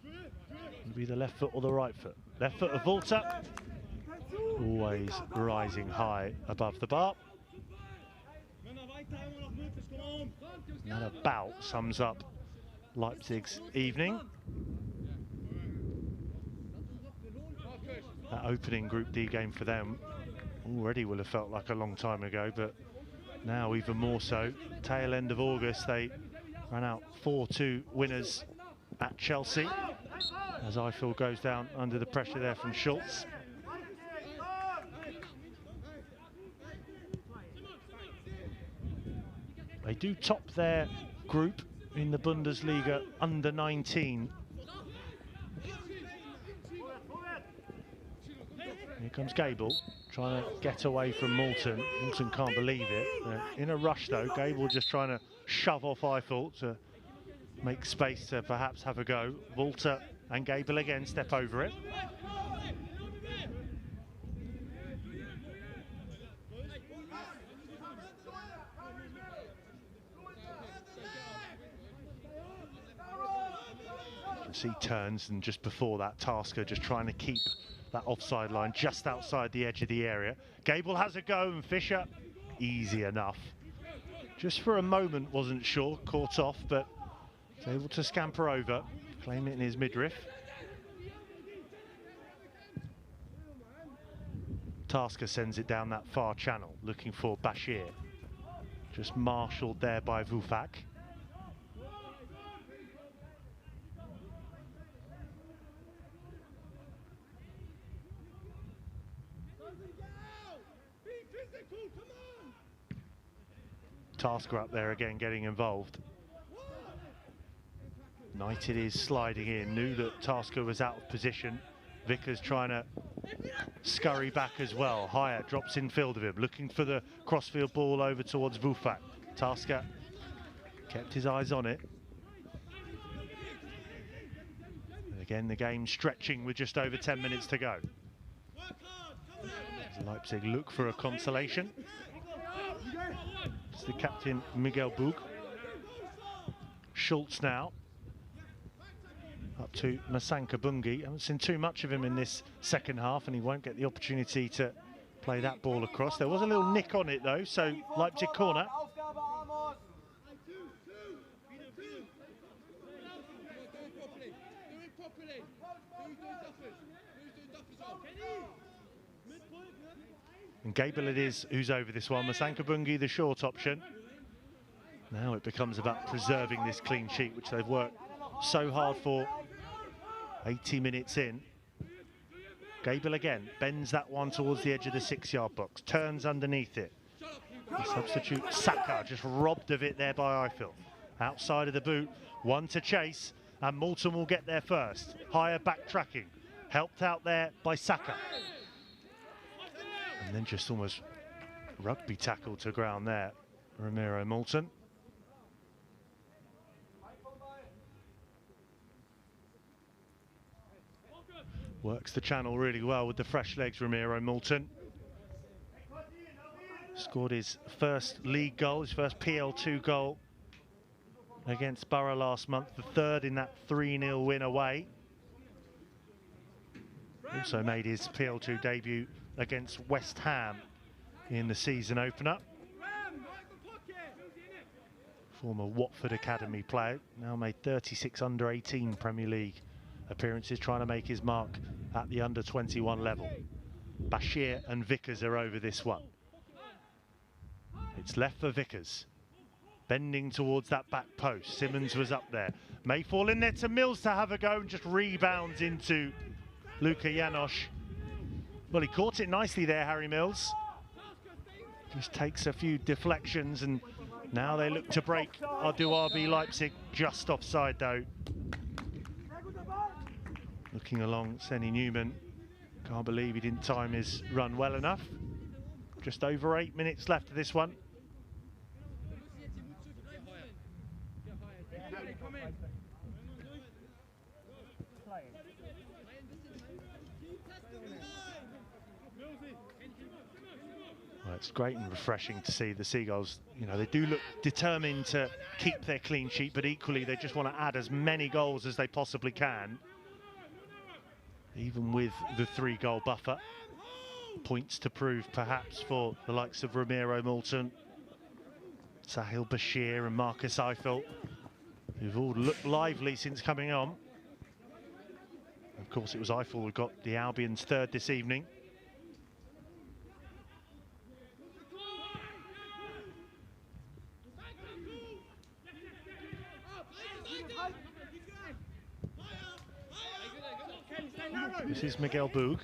Will be the left foot or the right foot? Left foot of Volta. Always rising high above the bar. And that about sums up Leipzig's evening. That opening Group D game for them already will have felt like a long time ago, but now even more so. Tail end of August, they ran out 4-2 winners at Chelsea, as Eiffel goes down under the pressure there from Schultz. They do top their group in the Bundesliga under 19. Here comes Gable, trying to get away from Moulton. Moulton can't believe it. In a rush though, Gable just trying to shove off Eiffel to make space to perhaps have a go. Volta and Gable again step over it. You can see turns, and just before that, Tasker just trying to keep that offside line just outside the edge of the area. Gable has a go, and Fisher, easy enough. Just for a moment wasn't sure, caught off, but was able to scamper over, claim it in his midriff. Tasker sends it down that far channel, looking for Bashir. Just marshalled there by Wufak. Tasker up there again getting involved. United is sliding in, knew that Tasker was out of position. Vickers trying to scurry back as well. Higher drops in field of him, looking for the crossfield ball over towards Wufak. Tasker kept his eyes on it. And again, the game stretching with just over 10 minutes to go. As Leipzig look for a consolation. It's the captain, Miguel Bug. Schultz now. Up to Masanka Bungi. Haven't seen too much of him in this second half, and he won't get the opportunity to play that ball across. There was a little nick on it though, so Leipzig corner. And Gable it is who's over this one. Masanka Bungi, the short option. Now it becomes about preserving this clean sheet, which they've worked so hard for. 80 minutes in. Gable again bends that one towards the edge of the 6-yard box, turns underneath it. The substitute Saka just robbed of it there by Eiffel. Outside of the boot, one to chase, and Moulton will get there first. Higher backtracking, helped out there by Saka. And then just almost rugby tackle to ground there, Ramiro Moulton. Works the channel really well with the fresh legs, Ramiro Moulton. Scored his first league goal, his first PL2 goal against Borough last month, the third in that 3-0 win away. Also made his PL2 debut against West Ham in the season opener. Former Watford Academy player, now made 36 under-18 Premier League appearances, trying to make his mark at the under-21 level. Bashir and Vickers are over this one. It's left for Vickers. Bending towards that back post. Simmons was up there. May fall in there to Mills to have a go, and just rebounds into Luka Janosch. Well, he caught it nicely there, Harry Mills. Just takes a few deflections, and now they look to break RB Leipzig. Just offside though. Looking along Senny Newman. Can't believe he didn't time his run well enough. Just over 8 minutes left of this one. Well, it's great and refreshing to see the Seagulls. You know, they do look determined to keep their clean sheet, but equally they just want to add as many goals as they possibly can. Even with the 3-goal buffer. Points to prove perhaps for the likes of Ramiro Moulton, Sahil Bashir and Marcus Eiffel, who've all looked lively since coming on. Of course, it was Eiffel who got the Albion's third this evening. This is Miguel Bug.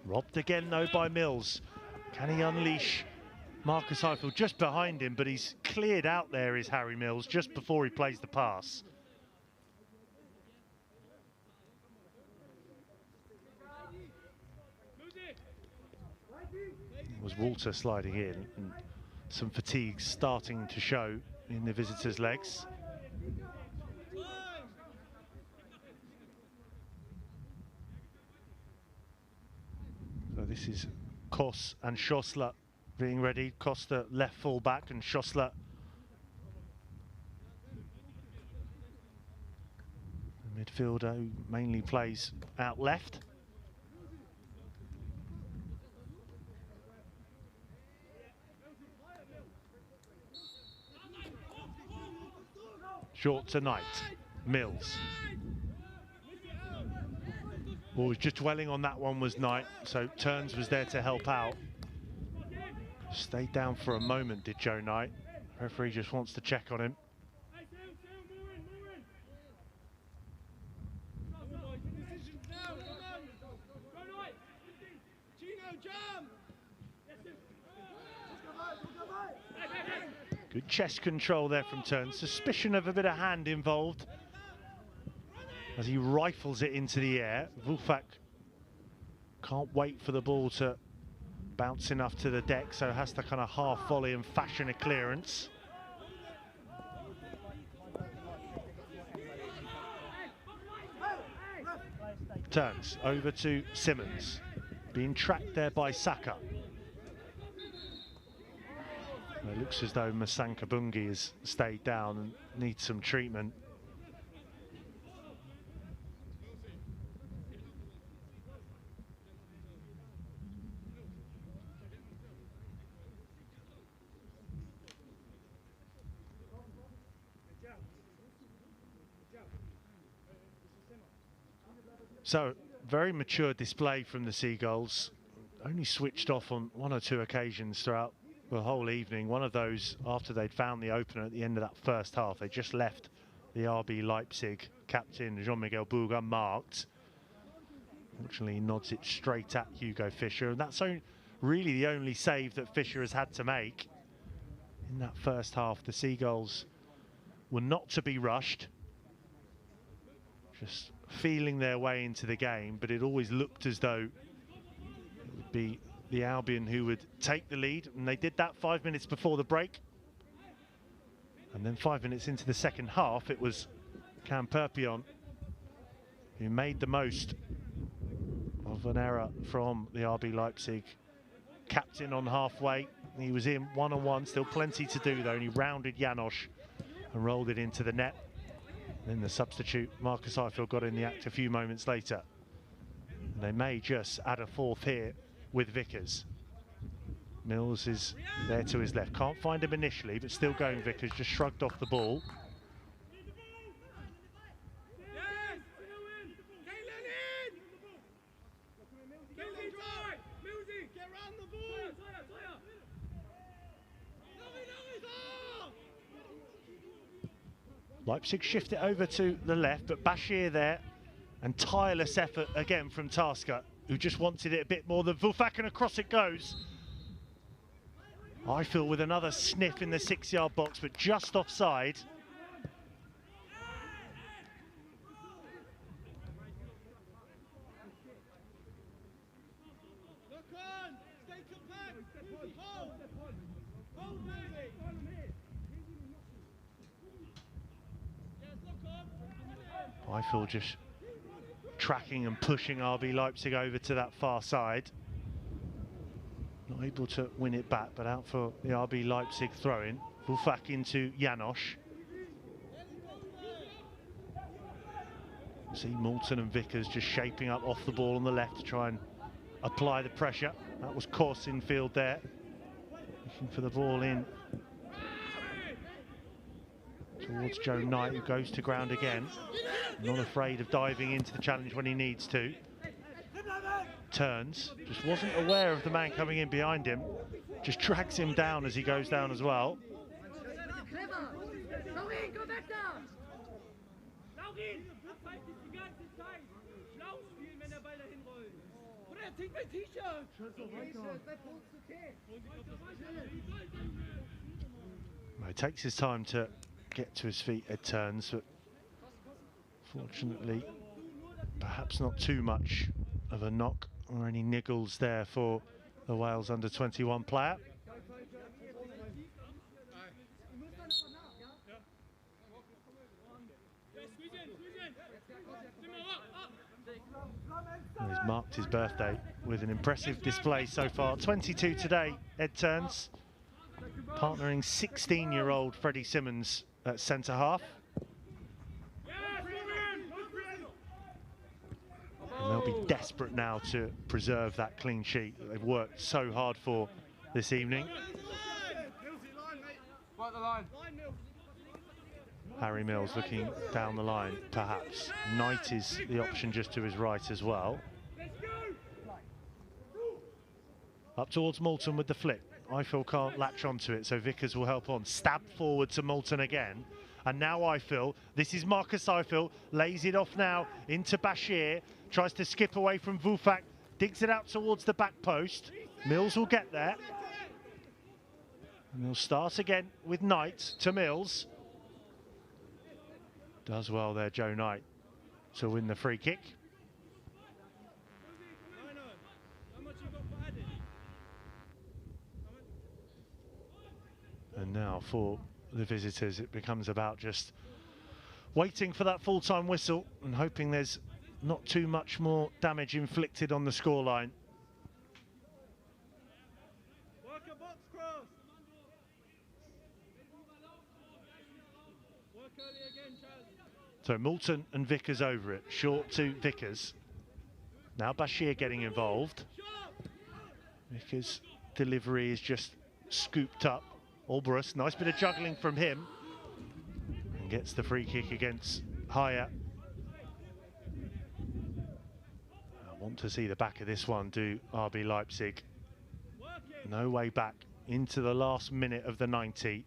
Robbed again though by Mills. Can he unleash Marcus Eiffel? Just behind him, but he's cleared out there is Harry Mills just before he plays the pass. It was Walter sliding in, and some fatigue starting to show in the visitors' legs. So this is Kos and Schossler being ready. Costa left full back and Schossler the midfielder who mainly plays out left. Short tonight, Mills. Oh, just dwelling on that one was Knight, so Turns was there to help out. Stayed down for a moment, did Joe Knight. Referee just wants to check on him. Good chest control there from Turns. Suspicion of a bit of hand involved as he rifles it into the air. Vulfak can't wait for the ball to bounce enough to the deck, so has to kind of half volley and fashion a clearance. Turns over to Simmons, being tracked there by Saka. It looks as though Masanka Bungi has stayed down and needs some treatment. So, very mature display from the Seagulls. Only switched off on 1 or 2 occasions throughout the whole evening. One of those after they'd found the opener at the end of that first half. They just left the RB Leipzig captain Jean-Miguel Boug unmarked. Fortunately, he nods it straight at Hugo Fischer, and that's really the only save that Fischer has had to make in that first half. The Seagulls were not to be rushed, just feeling their way into the game, but it always looked as though it would be the Albion who would take the lead, and they did that 5 minutes before the break. And then 5 minutes into the second half, it was Cam Perpion who made the most of an error from the RB Leipzig captain on halfway. He was in one-on-one, still plenty to do though, and he rounded Janosch and rolled it into the net. Then the substitute, Marcus Eiffel, got in the act a few moments later. And they may just add a fourth here with Vickers. Mills is there to his left. Can't find him initially, but still going Vickers, just shrugged off the ball. Leipzig shift it over to the left, but Bashir there, and tireless effort again from Tasker, who just wanted it a bit more than Vulfak, and across it goes. Eiffel with another sniff in the 6-yard box, but just offside. Eiffel just tracking and pushing RB Leipzig over to that far side. Not able to win it back, but out for the RB Leipzig throw-in. Vulfak into Janosch. See Moulton and Vickers just shaping up off the ball on the left to try and apply the pressure. That was Kors in field there, looking for the ball in towards Joe Knight, who goes to ground again. Not afraid of diving into the challenge when he needs to. Turns, just wasn't aware of the man coming in behind him. Just drags him down as he goes down as well. He takes his time to get to his feet at turns, but fortunately perhaps not too much of a knock or any niggles there for the Wales under-21 player. He's marked his birthday with an impressive display so far. 22 today, Ed Turns, partnering 16-year-old Freddie Simmons at centre-half. And they'll be desperate now to preserve that clean sheet that they've worked so hard for this evening. Harry Mills looking down the line, perhaps. Knight is the option just to his right as well. Up towards Moulton with the flick. Eiffel can't latch onto it, so Vickers will help on. Stab forward to Moulton again. And now Eiffel, this is Marcus Eiffel, lays it off now into Bashir, tries to skip away from Vulfak, digs it out towards the back post. Mills will get there. And he'll start again with Knight to Mills. Does well there, Joe Knight, to win the free kick. And now for the visitors, it becomes about just waiting for that full-time whistle and hoping there's not too much more damage inflicted on the scoreline. Work a box cross. Work early again, Chaz. So Moulton and Vickers over it. Short to Vickers. Now Bashir getting involved. Vickers' delivery is just scooped up. Alvarez, nice bit of juggling from him. And gets the free kick against Haya. I want to see the back of this one, do RB Leipzig. No way back into the last minute of the 90.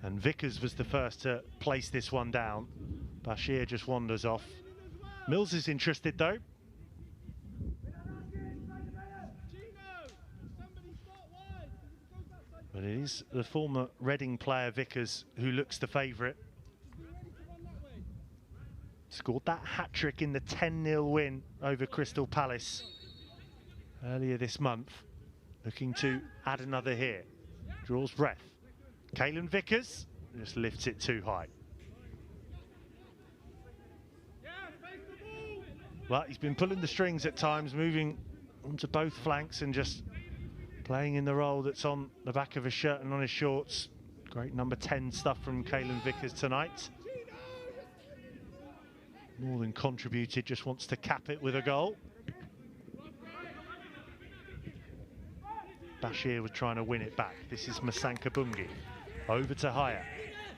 And Vickers was the first to place this one down. Bashir just wanders off. Mills is interested though. But it is the former Reading player Vickers who looks the favourite. Scored that hat-trick in the 10-0 win over Crystal Palace earlier this month. Looking to add another here. Draws breath. Caelan Vickers just lifts it too high. Well, he's been pulling the strings at times, moving onto both flanks and just playing in the role that's on the back of his shirt and on his shorts. Great number 10 stuff from Caelan Vickers tonight. More than contributed, just wants to cap it with a goal. Bashir was trying to win it back. This is Masanka Bungi. Over to Haya.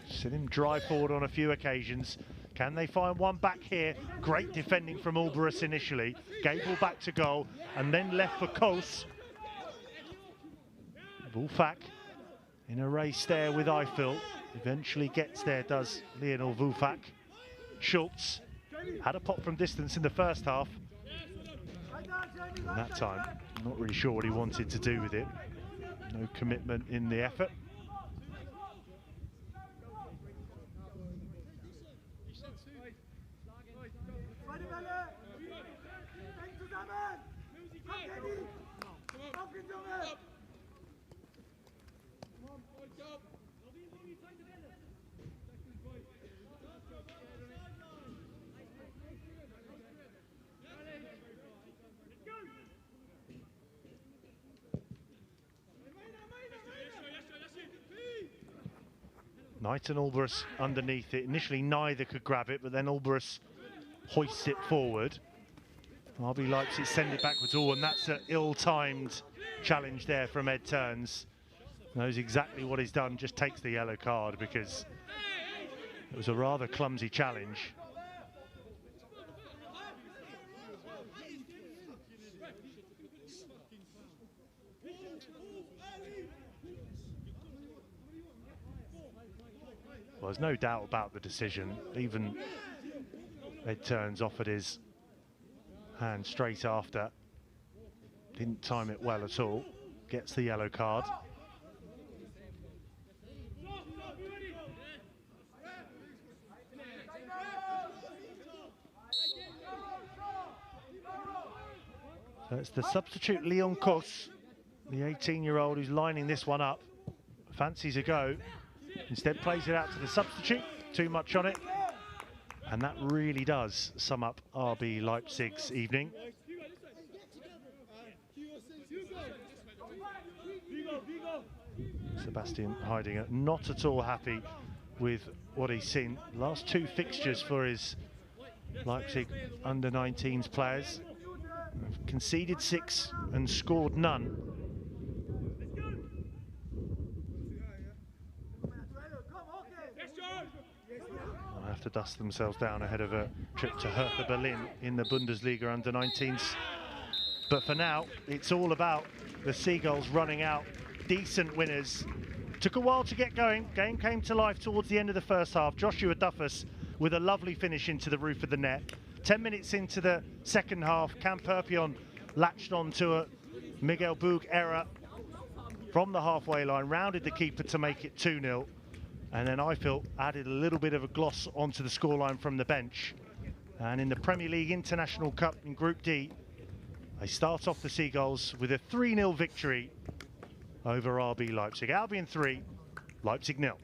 Seen him drive forward on a few occasions. Can they find one back here? Great defending from Alvarez initially. Gable back to goal and then left for Kos. Wulfak in a race there with Eiffel. Eventually gets there, does Lionel Wulfak. Schultz had a pop from distance in the first half. And that time, not really sure what he wanted to do with it. No commitment in the effort. Knight and Alvarez underneath it. Initially neither could grab it, but then Alvarez hoists it forward. RB Leipzig send it backwards. Oh, and that's an ill-timed challenge there from Ed Turns. Knows exactly what he's done, just takes the yellow card because it was a rather clumsy challenge. Well, there's no doubt about the decision. Even Ed Turns offered his hand straight after. Didn't time it well at all. Gets the yellow card. So it's the substitute Leon Kos, the 18-year-old who's lining this one up. Fancies a go. Instead plays it out to the substitute, too much on it. And that really does sum up RB Leipzig's evening. Sebastian Heidinger not at all happy with what he's seen. Last two fixtures for his Leipzig under-19s players. Conceded 6 and scored none. Have to dust themselves down ahead of a trip to Hertha Berlin in the Bundesliga under-19s. But for now, it's all about the Seagulls running out. Decent winners. Took a while to get going. Game came to life towards the end of the first half. Joshua Duffus with a lovely finish into the roof of the net. 10 minutes into the second half, Cam Perpion latched on to a Miguel Boog error from the halfway line, rounded the keeper to make it 2-0. And then Eiffel added a little bit of a gloss onto the scoreline from the bench. And in the Premier League International Cup in Group D, they start off the Seagulls with a 3-0 victory over RB Leipzig. Albion 3, Leipzig 0.